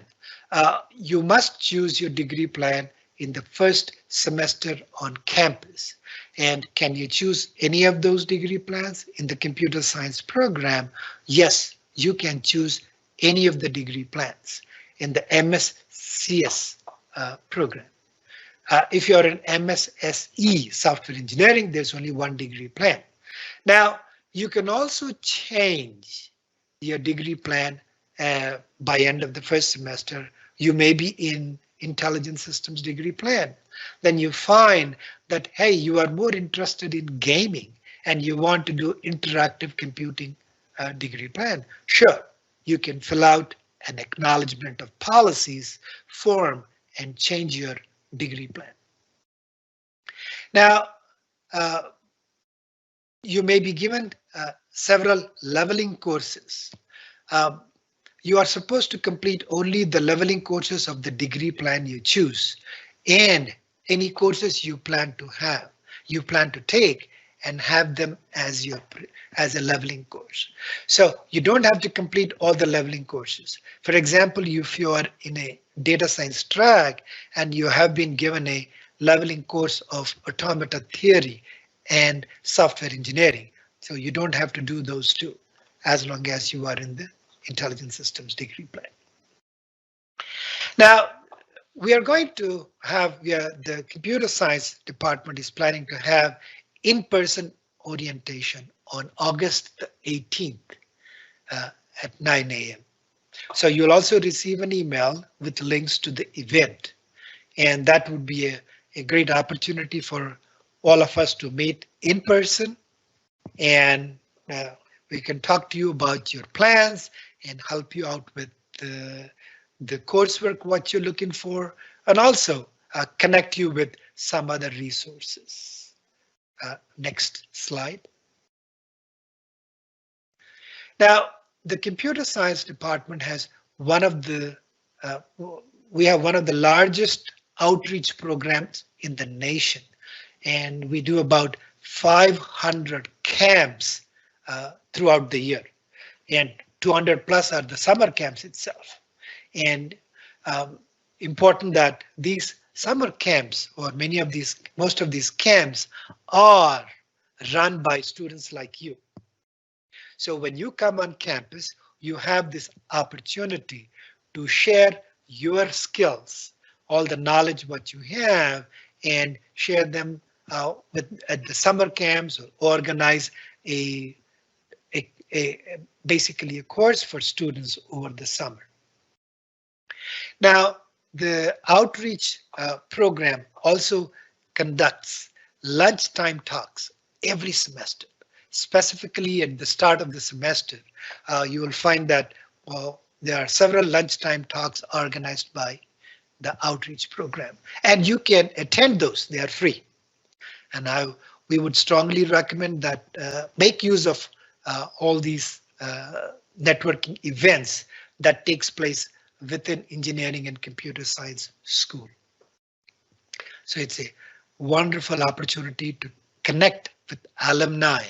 You must choose your degree plan in the first semester on campus. And can you choose any of those degree plans in the computer science program? Yes, you can choose any of the degree plans in the MSCS program. If you're in MSSE software engineering, there's only one degree plan. Now, you can also change your degree plan by end of the first semester. You may be in intelligent systems degree plan. Then you find that, hey, you are more interested in gaming and you want to do interactive computing degree plan. Sure, you can fill out an acknowledgement of policies form and change your degree plan. Now, you may be given several leveling courses. You are supposed to complete only the leveling courses of the degree plan you choose, and any courses you plan to take and have them as a leveling course. So you don't have to complete all the leveling courses. For example, if you are in a data science track and you have been given a leveling course of automata theory and software engineering, so you don't have to do those two as long as you are in the intelligent systems degree plan. Now, we are going to have, the computer science department is planning to have in-person orientation on August the 18th at 9 a.m. So you'll also receive an email with links to the event, and that would be a great opportunity for all of us to meet in person, and we can talk to you about your plans and help you out with the coursework, what you're looking for, and also connect you with some other resources. Next slide. Now, the computer science department has we have one of the largest outreach programs in the nation, and we do about 500 camps throughout the year, and 200 plus are the summer camps itself. And important that these summer camps, or most of these camps are run by students like you. So when you come on campus, you have this opportunity to share your skills, all the knowledge what you have, and share them at the summer camps, or organize a basically a course for students over the summer. Now, the outreach program also conducts lunchtime talks every semester. Specifically at the start of the semester, you will find that there are several lunchtime talks organized by the outreach program, and you can attend those. They are free. And we would strongly recommend that make use of all these networking events that takes place within engineering and computer science school. So it's a wonderful opportunity to connect with alumni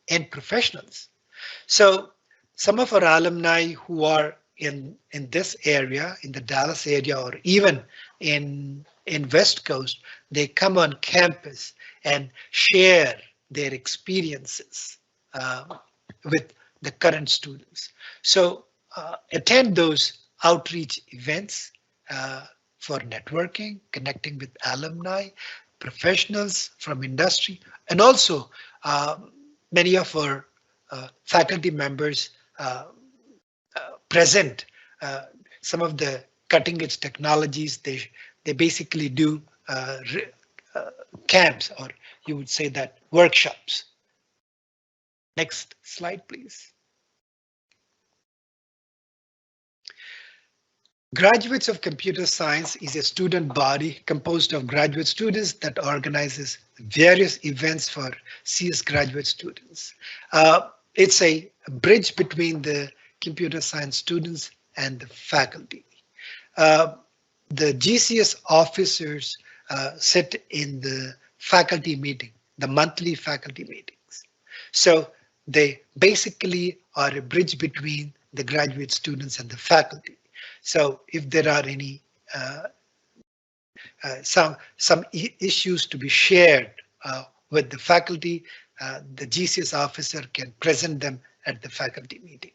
and professionals. So some of our alumni who are in this area, in the Dallas area, or even in West Coast, they come on campus and share their experiences with the current students. So attend those outreach events for networking, connecting with alumni, professionals from industry, and also many of our faculty members present some of the cutting edge technologies. They basically do camps, or you would say that workshops. Next slide, please. Graduates of Computer Science is a student body composed of graduate students that organizes various events for CS graduate students. It's a bridge between the computer science students and the faculty. The GCS officers sit in the faculty meeting, the monthly faculty meetings. So they basically are a bridge between the graduate students and the faculty. So if there are any some issues to be shared with the faculty, the GCS officer can present them at the faculty meeting.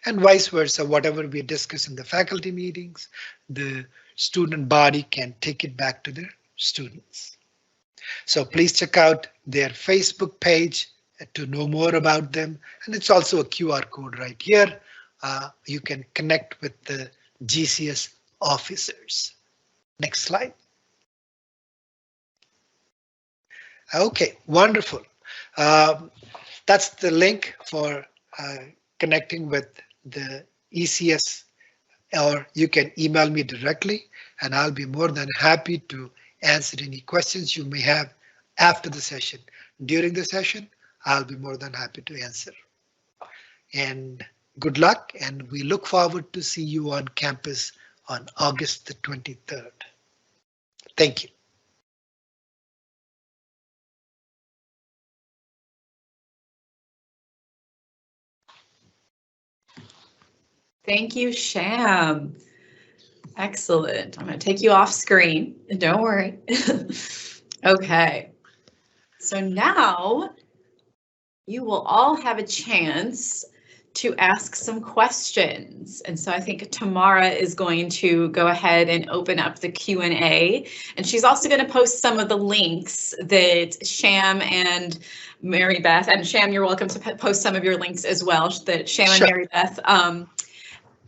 And vice versa, whatever we discuss in the faculty meetings, the student body can take it back to their students. So please check out their Facebook page to know more about them. And it's also a QR code right here. You can connect with the GCS officers. Next slide. Okay, wonderful. That's the link for connecting with the ECS, or you can email me directly, and I'll be more than happy to answer any questions you may have after the session. During the session, I'll be more than happy to answer. And good luck, and we look forward to see you on campus on August the 23rd. Thank you. Thank you, Sham. Excellent. I'm going to take you off screen. Don't worry. Okay. So now you will all have a chance to ask some questions. And so I think Tamara is going to go ahead and open up the Q&A. And she's also going to post some of the links that Sham and Mary Beth, and Sham, you're welcome to post some of your links as well, that Sham and Mary Beth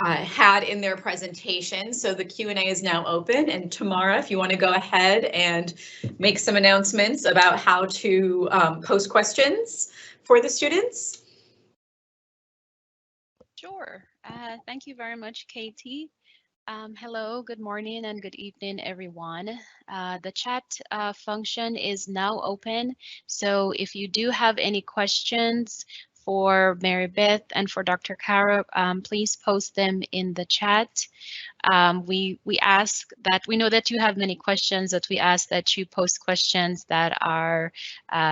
had in their presentation. So the Q&A is now open, and Tamara, if you want to go ahead and make some announcements about how to post questions for the students. Sure. Thank you very much, Katie. Hello, good morning and good evening, everyone. The chat function is now open. So if you do have any questions for Mary Beth and for Dr. Kara, please post them in the chat. We ask that, we know that you have many questions, that we ask that you post questions that are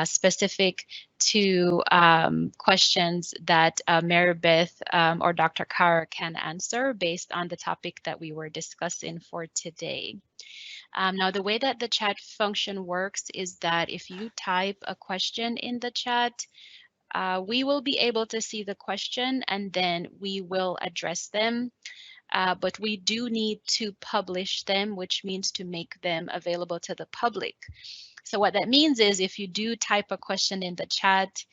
specific to questions that Mary Beth or Dr. Kara can answer based on the topic that we were discussing for today. Now, the way that the chat function works is that if you type a question in the chat, we will be able to see the question and then we will address them. But we do need to publish them, which means to make them available to the public. So what that means is if you do type a question in the chat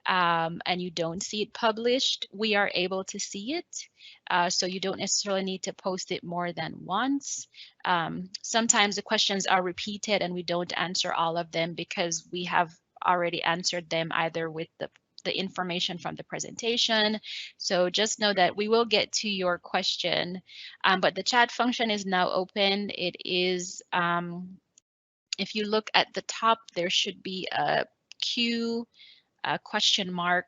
and you don't see it published, we are able to see it. So you don't necessarily need to post it more than once. Sometimes the questions are repeated and we don't answer all of them because we have already answered them either with the information from the presentation. So just know that we will get to your question, but the chat function is now open. It is, if you look at the top, there should be a Q, a question mark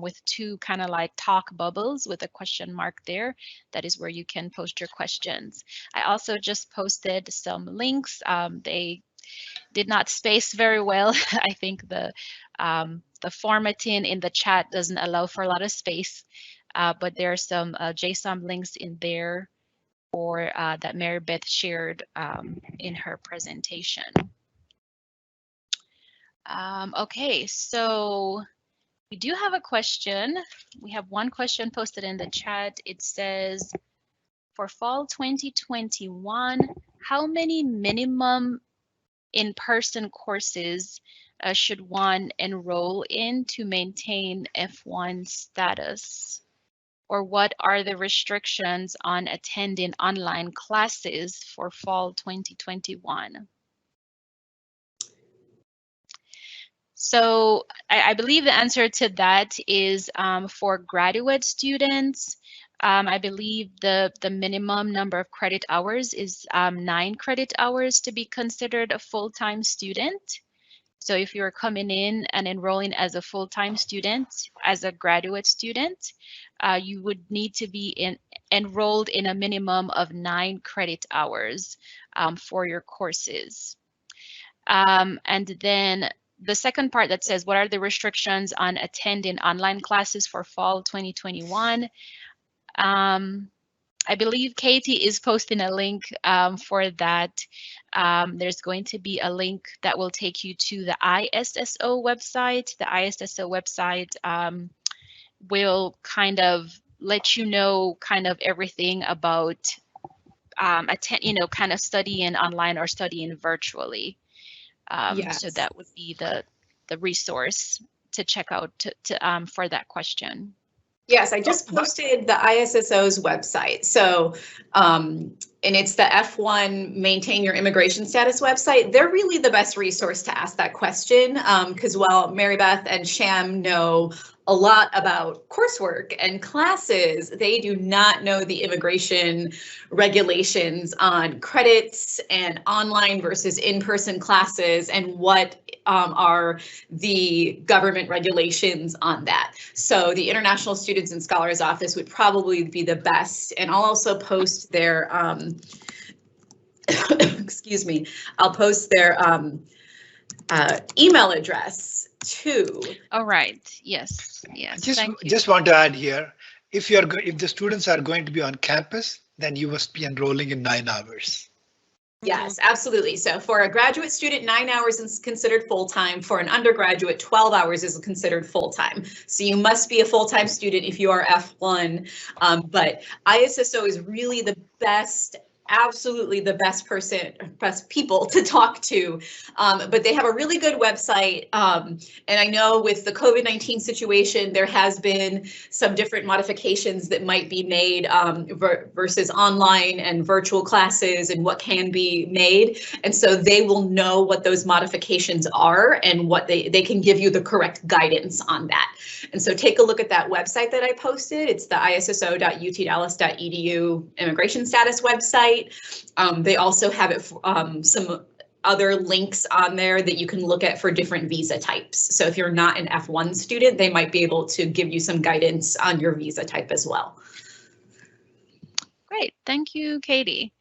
with two kind of like talk bubbles with a question mark there. That is where you can post your questions. I also just posted some links. They did not space very well. I think the formatting in the chat doesn't allow for a lot of space, but there are some JSON links in there or that Mary Beth shared in her presentation. Okay, so we do have a question. We have one question posted in the chat. It says, for fall 2021, how many minimum in-person courses should one enroll in to maintain F1 status? Or what are the restrictions on attending online classes for fall 2021? So I believe the answer to that is for graduate students. I believe the minimum number of credit hours is 9 credit hours to be considered a full-time student. So if you're coming in and enrolling as a full-time student, as a graduate student, you would need to be enrolled in a minimum of 9 credit hours for your courses. And then the second part that says, what are the restrictions on attending online classes for fall 2021? I believe Katie is posting a link for that. There's going to be a link that will take you to the ISSO website. The ISSO website will kind of let you know kind of everything about kind of studying online or studying virtually. Yes. So that would be the resource to check out for that question. Yes, I just posted the ISSO's website. So, and it's the F1 Maintain Your Immigration Status website. They're really the best resource to ask that question because while Mary Beth and Sham know a lot about coursework and classes, they do not know the immigration regulations on credits and online versus in-person classes and what are the government regulations on that. So the International Students and Scholars Office would probably be the best. And I'll also post their, excuse me, I'll post their email address too. All right. Yes. Yes. Just want to add here, if the students are going to be on campus, then you must be enrolling in 9 hours. Yes, absolutely. So for a graduate student, 9 hours is considered full-time. For an undergraduate, 12 hours is considered full-time. So you must be a full-time student if you are F1. But ISSO is really the best, absolutely the best people to talk to. But they have a really good website. And I know with the COVID-19 situation, there has been some different modifications that might be made versus online and virtual classes and what can be made. And so they will know what those modifications are and what they can give you the correct guidance on that. And so take a look at that website that I posted. It's the isso.utdallas.edu immigration status website. They also have some other links on there that you can look at for different visa types. So if you're not an F1 student, they might be able to give you some guidance on your visa type as well. Great, thank you, Katie.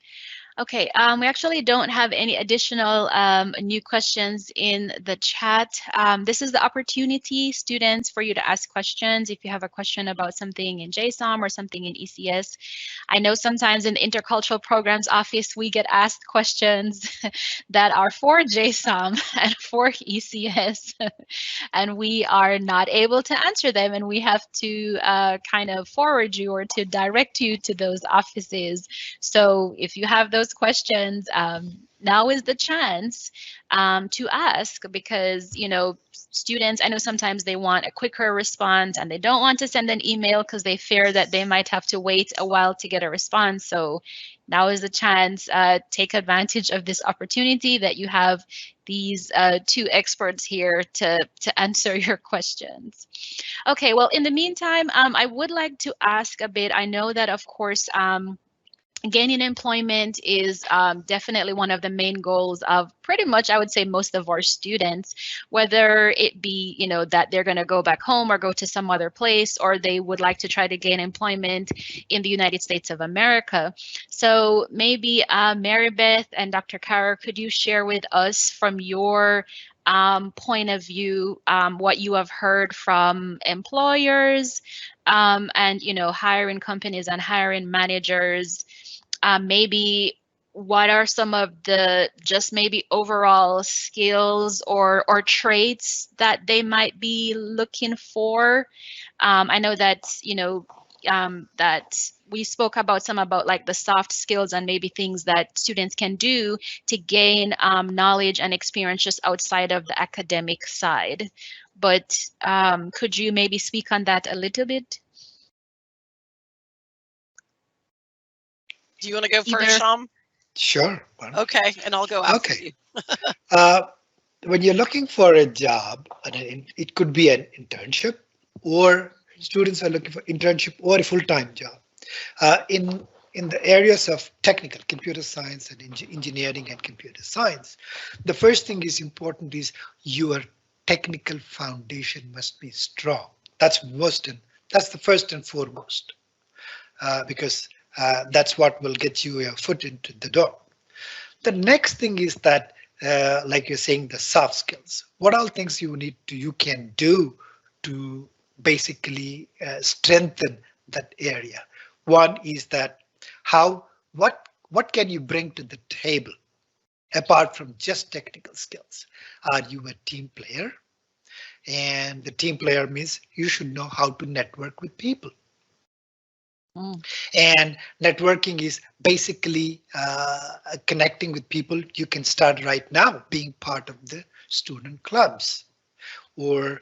Okay, we actually don't have any additional new questions in the chat. This is the opportunity, students, for you to ask questions. If you have a question about something in JSOM or something in ECS, I know sometimes in the Intercultural Programs Office, we get asked questions that are for JSOM and for ECS, and we are not able to answer them, and we have to kind of forward you or to direct you to those offices. So if you have those questions, now is the chance to ask, because, you know, students, I know sometimes they want a quicker response and they don't want to send an email because they fear that they might have to wait a while to get a response. So now is the chance, take advantage of this opportunity that you have these two experts here to answer your questions. Okay, well, in the meantime, I would like to ask a bit. I know that, of course, gaining employment is definitely one of the main goals of pretty much, I would say, most of our students, whether it be, you know, that they're going to go back home or go to some other place, or they would like to try to gain employment in the United States of America. So maybe Mary Beth and Dr. Kara, could you share with us from your point of view what you have heard from employers and, you know, hiring companies and hiring managers? Maybe what are some of the just maybe overall skills or traits that they might be looking for? I know that, you know, that we spoke about some about like the soft skills and maybe things that students can do to gain knowledge and experience just outside of the academic side. But could you maybe speak on that a little bit? Do you want to go first, Sham? Sure. Okay, and I'll go after you. When you're looking for a job, it could be an internship, or students are looking for internship or a full-time job. In the areas of technical, computer science and engineering and computer science, the first thing is important is your technical foundation must be strong. That's the first and foremost, because that's what will get you your foot into the door. The next thing is that, like you're saying, the soft skills. What all things you can do to basically strengthen that area. One is that what can you bring to the table apart from just technical skills? Are you a team player? And the team player means you should know how to network with people. And networking is basically connecting with people. You can start right now being part of the student clubs or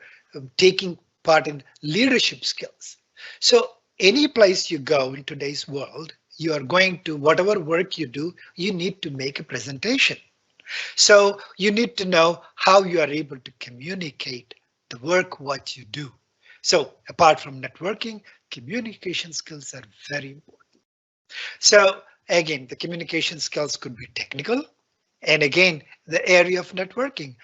taking part in leadership skills. So any place you go in today's world, you are going to, whatever work you do, you need to make a presentation. So you need to know how you are able to communicate the work, what you do. So apart from networking, communication skills are very important. So again, the communication skills could be technical. And again, the area of networking.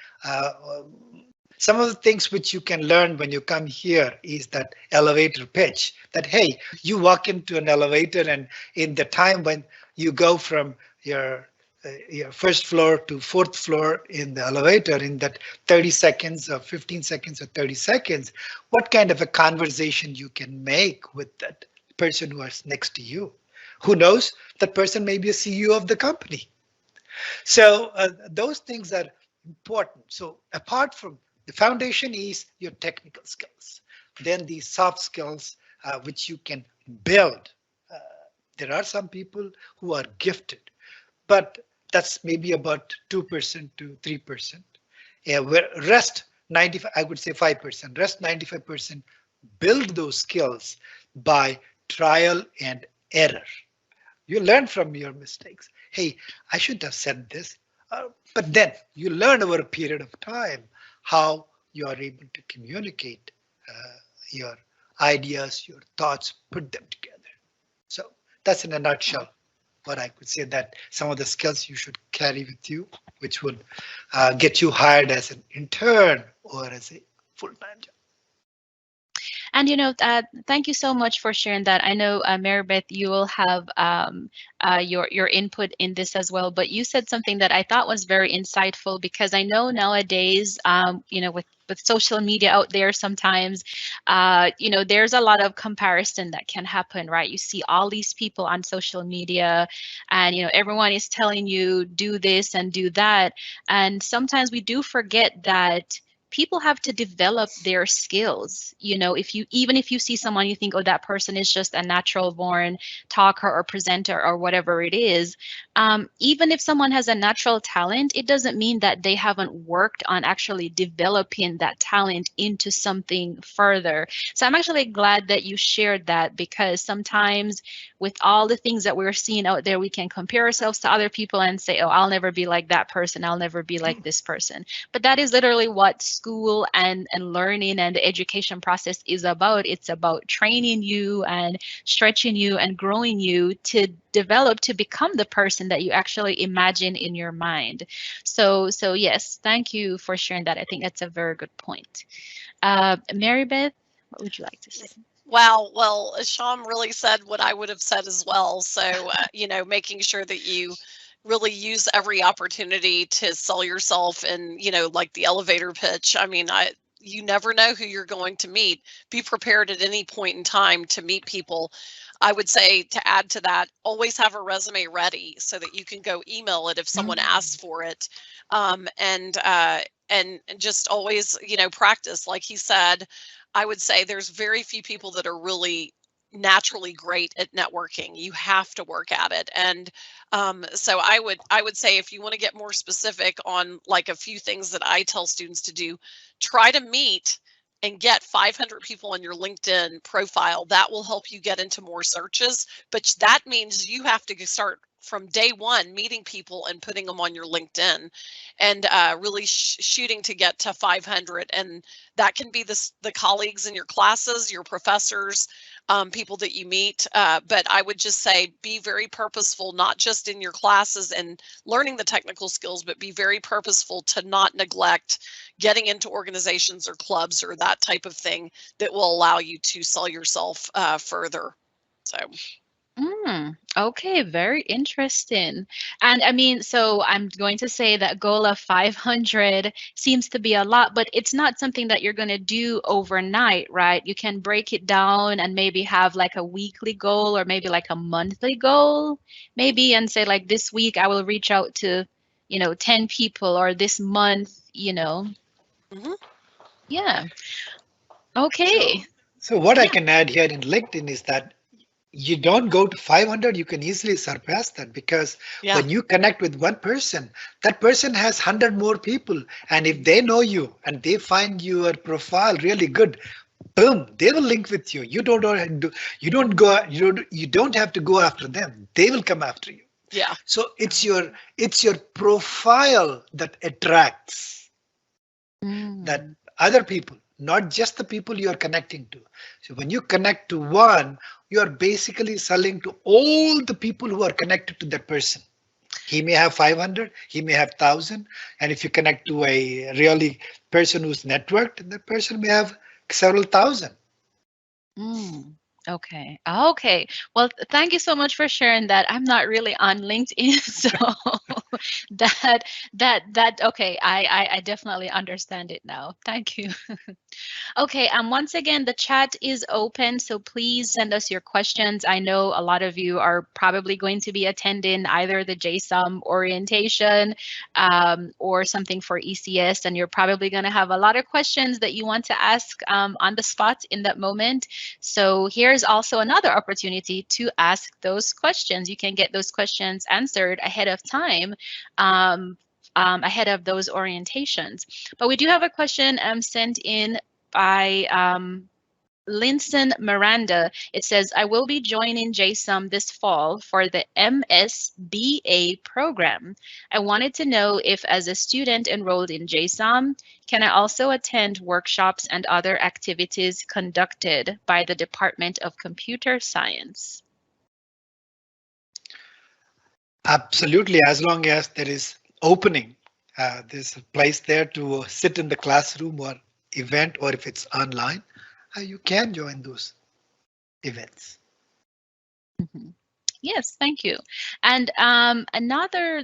Some of the things which you can learn when you come here is that elevator pitch, that, hey, you walk into an elevator and in the time when you go from your first floor to fourth floor in the elevator, in that 30 seconds or 15 seconds or 30 seconds, what kind of a conversation you can make with that person who is next to you? Who knows? That person may be a CEO of the company. So those things are important. So apart from the foundation is your technical skills, then the soft skills which you can build. There are some people who are gifted, but that's maybe about 2% to 3%. Where rest 95, I would say 5%, rest 95% build those skills by trial and error. You learn from your mistakes. Hey, I shouldn't have said this, but then you learn over a period of time how you are able to communicate your ideas, your thoughts, put them together. So that's in a nutshell what I could say, that some of the skills you should carry with you, which would get you hired as an intern or as a full-time job. And thank you so much for sharing that. I know, Maribeth, you will have your input in this as well. But you said something that I thought was very insightful, because I know nowadays, with social media out there, sometimes, there's a lot of comparison that can happen, right? You see all these people on social media, and everyone is telling you do this and do that, and sometimes we do forget that people have to develop their skills. Even if you see someone, you think, oh, that person is just a natural born talker or presenter or whatever it is. Even if someone has a natural talent, it doesn't mean that they haven't worked on actually developing that talent into something further. So I'm actually glad that you shared that, because sometimes with all the things that we're seeing out there, we can compare ourselves to other people and say, oh, I'll never be like that person. I'll never be like this person. But that is literally what school and learning and the education process is about. It's about training you and stretching you and growing you to develop to become the person that you actually imagine in your mind. So yes, thank you for sharing that. I think that's a very good point. Maribeth, what would you like to say? Wow. Well, Sham really said what I would have said as well. So, making sure that you really use every opportunity to sell yourself, and, like the elevator pitch. I mean, you never know who you're going to meet. Be prepared at any point in time to meet people. I would say, to add to that, always have a resume ready so that you can go email it if someone asks for it. And just always, practice. Like he said, I would say there's very few people that are really naturally great at networking. You have to work at it. And so I would say, if you want to get more specific on like a few things that I tell students to do, try to meet and get 500 people on your LinkedIn profile. That will help you get into more searches, but that means you have to start from day one meeting people and putting them on your LinkedIn, and really shooting to get to 500. And that can be the colleagues in your classes, your professors, people that you meet. But I would just say, be very purposeful, not just in your classes and learning the technical skills, but be very purposeful to not neglect getting into organizations or clubs or that type of thing that will allow you to sell yourself further. So. Okay, very interesting. And I mean, so I'm going to say that goal of 500 seems to be a lot, but it's not something that you're going to do overnight, right? You can break it down and maybe have like a weekly goal, or maybe like a monthly goal, maybe, and say like, this week I will reach out to, 10 people, or this month, Mm-hmm. Yeah. Okay. So what I can add here in LinkedIn is that you don't go to 500, you can easily surpass that, because when you connect with one person, that person has 100 more people. And if they know you and they find your profile really good, boom, they will link with you. You don't have to go after them. They will come after you. Yeah. So it's your profile that attracts that other people, not just the people you are connecting to. So when you connect to one, you are basically selling to all the people who are connected to that person. He may have 500, he may have 1,000. And if you connect to a really person who's networked, that person may have several thousand. Okay. Well, thank you so much for sharing that. I'm not really on LinkedIn, so okay. I definitely understand it now. Thank you. Okay, once again, the chat is open, so please send us your questions. I know a lot of you are probably going to be attending either the JSOM orientation or something for ECS, and you're probably going to have a lot of questions that you want to ask on the spot in that moment. So here's also another opportunity to ask those questions. You can get those questions answered ahead of time. Ahead of those orientations. But we do have a question sent in by Linson Miranda. It says, I will be joining JSOM this fall for the MSBA program. I wanted to know if, as a student enrolled in JSOM, can I also attend workshops and other activities conducted by the Department of Computer Science? Absolutely, as long as there is opening. There's a place there to sit in the classroom or event, or if it's online, you can join those events. Mhm. Yes, thank you. And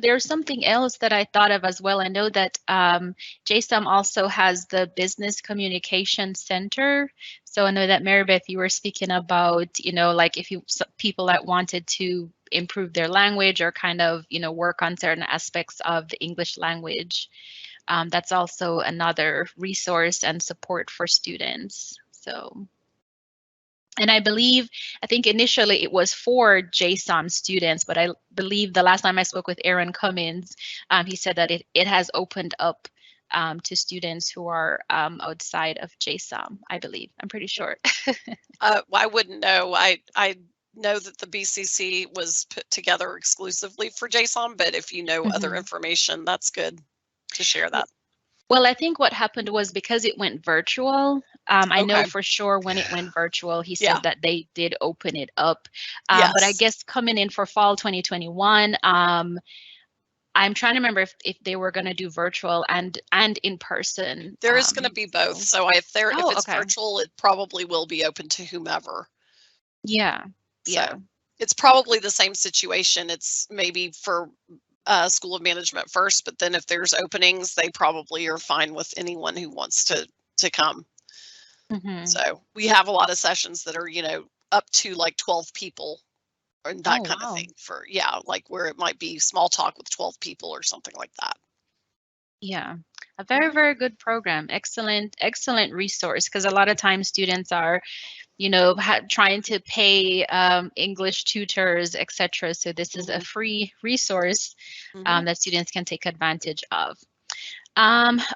there's something else that I thought of as well. I know that JSOM also has the Business Communication Center. So I know that Marybeth, you were speaking about, like if people that wanted to improve their language or kind of, work on certain aspects of the English language. That's also another resource and support for students. So. And I think initially it was for JSOM students, but I believe the last time I spoke with Aaron Cummins, he said that it has opened up to students who are outside of JSOM, I believe. I'm pretty sure. I wouldn't know. I know that the BCC was put together exclusively for JSOM, but if you know other information, that's good to share that. Well, I think what happened was because it went virtual, I know for sure when it went virtual, he said that they did open it up. But I guess coming in for fall 2021, I'm trying to remember if they were going to do virtual and in person. There is going to be both. So if it's virtual, it probably will be open to whomever. Yeah. So it's probably the same situation. It's maybe for School of Management first, but then if there's openings, they probably are fine with anyone who wants to come. So we have a lot of sessions that are, up to like 12 people and that kind of thing for, like where it might be small talk with 12 people or something like that. Yeah, a very, very good program. Excellent resource, because a lot of times students are, trying to pay English tutors, etc. So this is a free resource that students can take advantage of.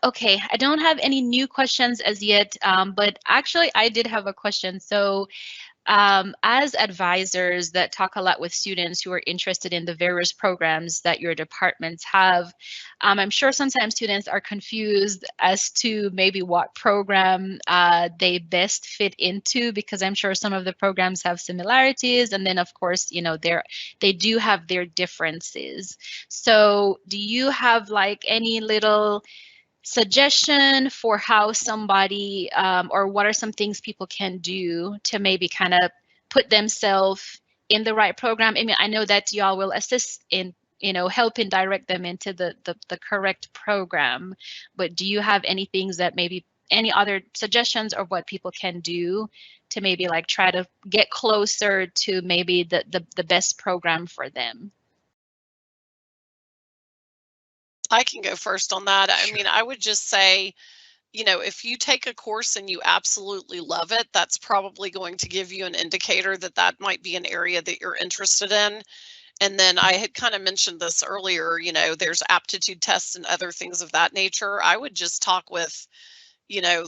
Okay, I don't have any new questions as yet, but actually I did have a question. So as advisors that talk a lot with students who are interested in the various programs that your departments have, I'm sure sometimes students are confused as to maybe what program they best fit into, because I'm sure some of the programs have similarities, and then of course, they do have their differences. So do you have like any little suggestion for how somebody or what are some things people can do to maybe kind of put themselves in the right program? I mean, I know that y'all will assist in, helping direct them into the correct program, but do you have any things that maybe any other suggestions of what people can do to maybe like try to get closer to maybe the best program for them? I can go first on that. Sure. I mean, I would just say, if you take a course and you absolutely love it, that's probably going to give you an indicator that might be an area that you're interested in. And then I had kind of mentioned this earlier, there's aptitude tests and other things of that nature. I would just talk with,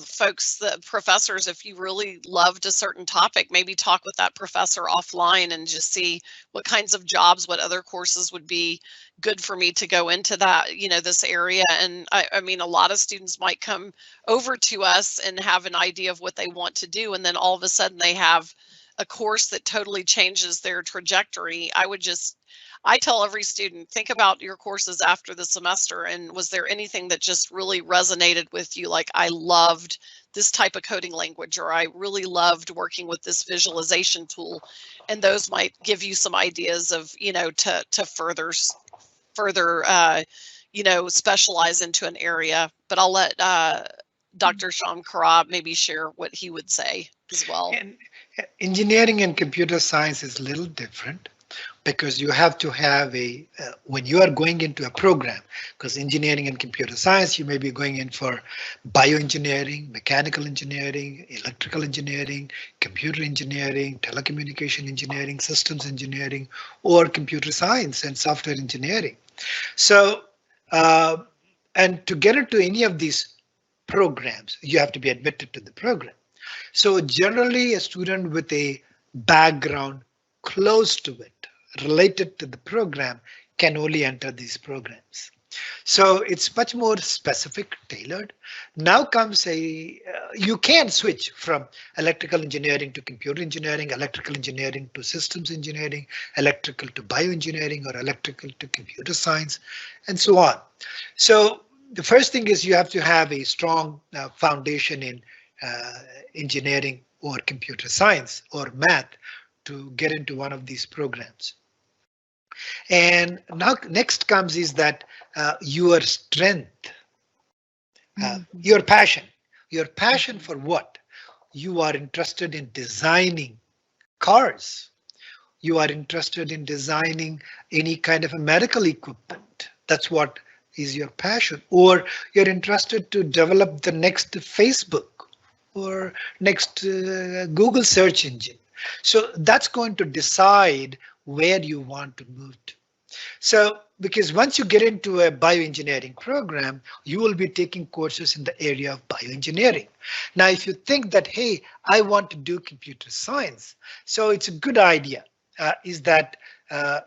folks, the professors, if you really loved a certain topic, maybe talk with that professor offline and just see what kinds of jobs, what other courses would be good for me to go into that, this area. And I mean, a lot of students might come over to us and have an idea of what they want to do. And then all of a sudden they have a course that totally changes their trajectory. I tell every student, think about your courses after the semester, and was there anything that just really resonated with you? Like, I loved this type of coding language, or I really loved working with this visualization tool. And those might give you some ideas of, to further, specialize into an area. But I'll let Dr. Sham Karab maybe share what he would say as well. And engineering and computer science is a little different, because you have to have when you are going into a program, because engineering and computer science, you may be going in for bioengineering, mechanical engineering, electrical engineering, computer engineering, telecommunication engineering, systems engineering, or computer science and software engineering. So, and to get into any of these programs, you have to be admitted to the program. So generally, a student with a background close to it, related to the program, can only enter these programs. So it's much more specific, tailored. Now comes you can switch from electrical engineering to computer engineering, electrical engineering to systems engineering, electrical to bioengineering, or electrical to computer science, and so on. So the first thing is you have to have a strong foundation in engineering or computer science or math to get into one of these programs. And now next comes is that your strength, your passion for what? You are interested in designing cars. You are interested in designing any kind of a medical equipment. That's what is your passion. Or you're interested to develop the next Facebook or next Google search engine. So that's going to decide where you want to move to. So because once you get into a bioengineering program, you will be taking courses in the area of bioengineering. Now, if you think that, hey, I want to do computer science, so it's a good idea is that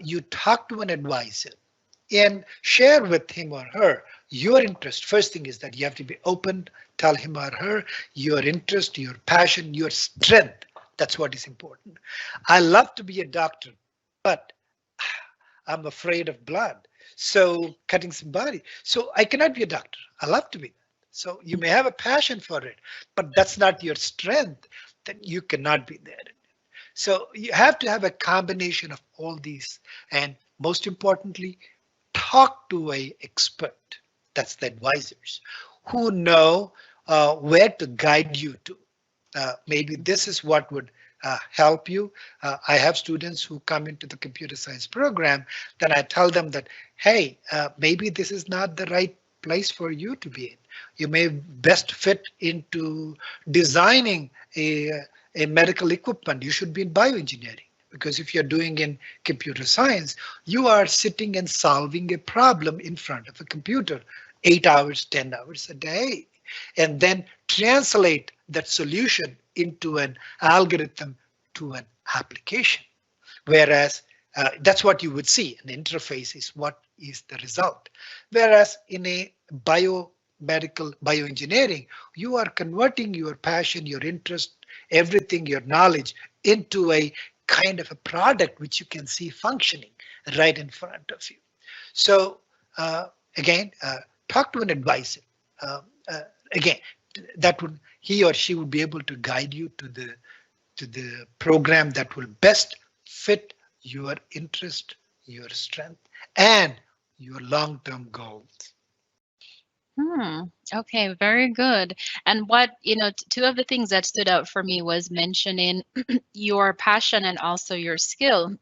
you talk to an advisor and share with him or her your interest. First thing is that you have to be open, tell him or her your interest, your passion, your strength. That's what is important. I love to be a doctor, but I'm afraid of blood. So cutting somebody. So I cannot be a doctor. I love to be that. So you may have a passion for it, but that's not your strength. Then you cannot be there. So you have to have a combination of all these. And most importantly, talk to an expert. That's the advisors who know where to guide you to. Maybe this is what would help you. I have students who come into the computer science program, then I tell them that, hey, maybe this is not the right place for you to be in. You may best fit into designing a medical equipment. You should be in bioengineering, because if you're doing in computer science, you are sitting and solving a problem in front of a computer 8 hours, 10 hours a day, and then translate that solution into an algorithm to an application. Whereas that's what you would see. An interface is what is the result. Whereas in a biomedical bioengineering, you are converting your passion, your interest, everything, your knowledge into a kind of a product which you can see functioning right in front of you. So again, talk to an advisor. Again, that would, he or she would be able to guide you to the program that will best fit your interest, your strength, and your long-term goals. Okay, very good. And what, two of the things that stood out for me was mentioning your passion and also your skill.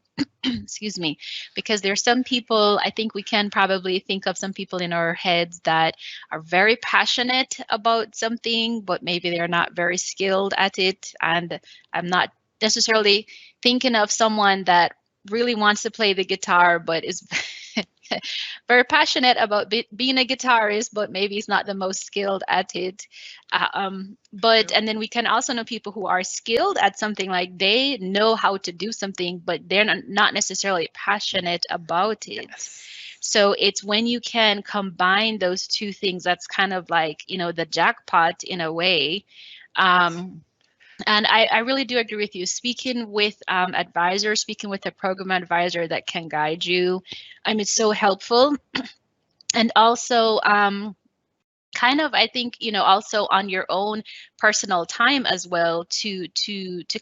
Excuse me, because there's some people, I think we can probably think of some people in our heads that are very passionate about something, but maybe they're not very skilled at it. And I'm not necessarily thinking of someone that really wants to play the guitar, but is very passionate about being a guitarist, but maybe he's not the most skilled at it. And then we can also know people who are skilled at something, like they know how to do something, but they're not necessarily passionate about it. Yes. So it's when you can combine those two things, that's kind of like, the jackpot in a way. And I really do agree with you. Speaking with advisors, speaking with a program advisor that can guide you, it's so helpful. And also, kind of, I think, also on your own personal time as well to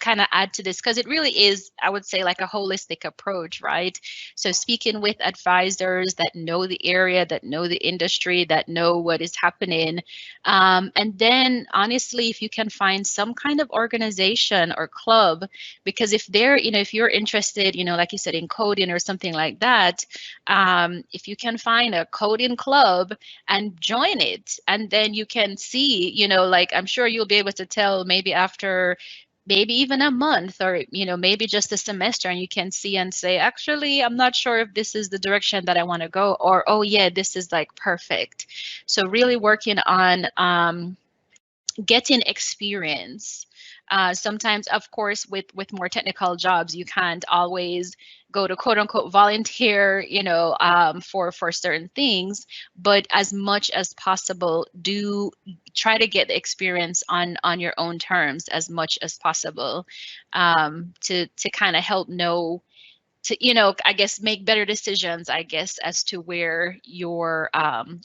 kind of add to this, because it really is, I would say, like a holistic approach, right? So speaking with advisors that know the area, that know the industry, that know what is happening. And then honestly, if you can find some kind of organization or club, because if they're, if you're interested, like you said, in coding or something like that, if you can find a coding club and join it, and then you can see, like I'm sure you'll be able to tell maybe after maybe even a month or, maybe just a semester, and you can see and say, actually, I'm not sure if this is the direction that I want to go, or, oh yeah, this is like perfect. So really working on getting experience. Sometimes, of course, with more technical jobs, you can't always go to quote unquote volunteer, for certain things, but as much as possible, do try to get the experience on your own terms as much as possible, to kind of help know, to, I guess, make better decisions, I guess, as to where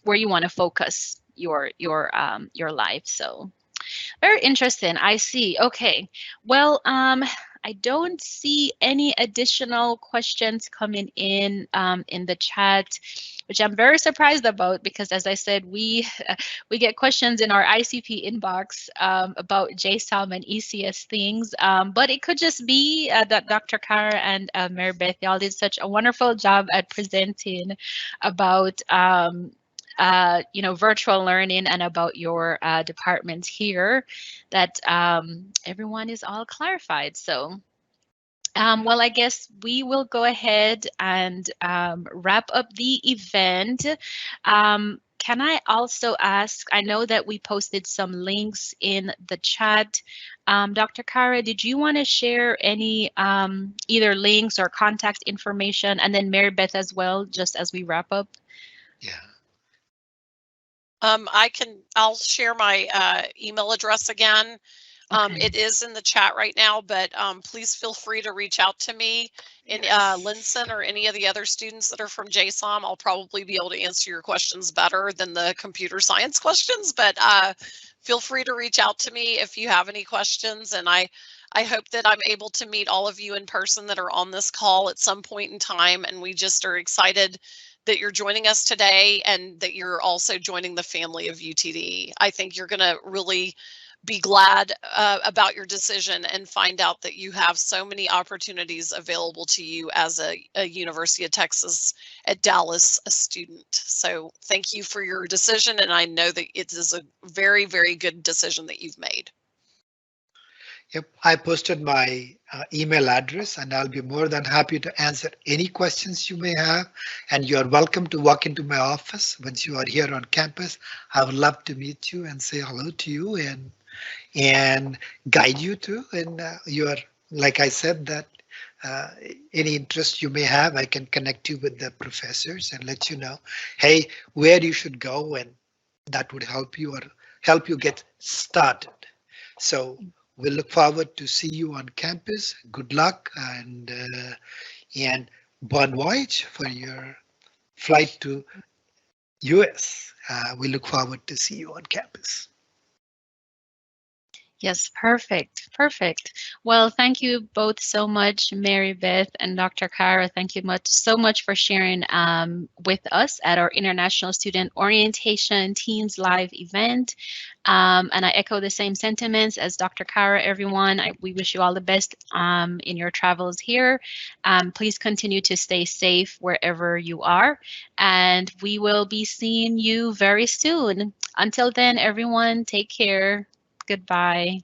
where you want to focus your life. So Very interesting. I see. Okay. Well, I don't see any additional questions coming in the chat, which I'm very surprised about because, as I said, we we get questions in our ICP inbox about JSOM and ECS things, but it could just be that Dr. Kara and Mary Beth, y'all did such a wonderful job at presenting about virtual learning and about your department here that everyone is all clarified. So, well, I guess we will go ahead and wrap up the event. Can I also ask, I know that we posted some links in the chat. Dr. Kara, did you want to share any either links or contact information? And then Mary Beth as well, just as we wrap up? Yeah. I'll share my email address again. Okay. It is in the chat right now, but please feel free to reach out to me in Linson or any of the other students that are from JSOM. I'll probably be able to answer your questions better than the computer science questions, but feel free to reach out to me if you have any questions. And I hope that I'm able to meet all of you in person that are on this call at some point in time. And we just are excited that you're joining us today and that you're also joining the family of UTD. I think you're going to really be glad about your decision and find out that you have so many opportunities available to you as a University of Texas at Dallas student. So thank you for your decision, and I know that it is a very, very good decision that you've made. Yep, I posted my email address and I'll be more than happy to answer any questions you may have. And you're welcome to walk into my office once you are here on campus. I would love to meet you and say hello to you and guide you through. And you are, like I said, that any interest you may have, I can connect you with the professors and let you know, hey, where you should go, and that would help you or help you get started. So we'll look forward to see you on campus. Good luck and bon voyage for your flight to US. We look forward to see you on campus. Yes, perfect, perfect. Well, thank you both so much, Mary Beth and Dr. Kara. Thank you so much for sharing with us at our International Student Orientation Teams Live event. And I echo the same sentiments as Dr. Kara, everyone. We wish you all the best in your travels here. Please continue to stay safe wherever you are, and we will be seeing you very soon. Until then, everyone, take care. Goodbye.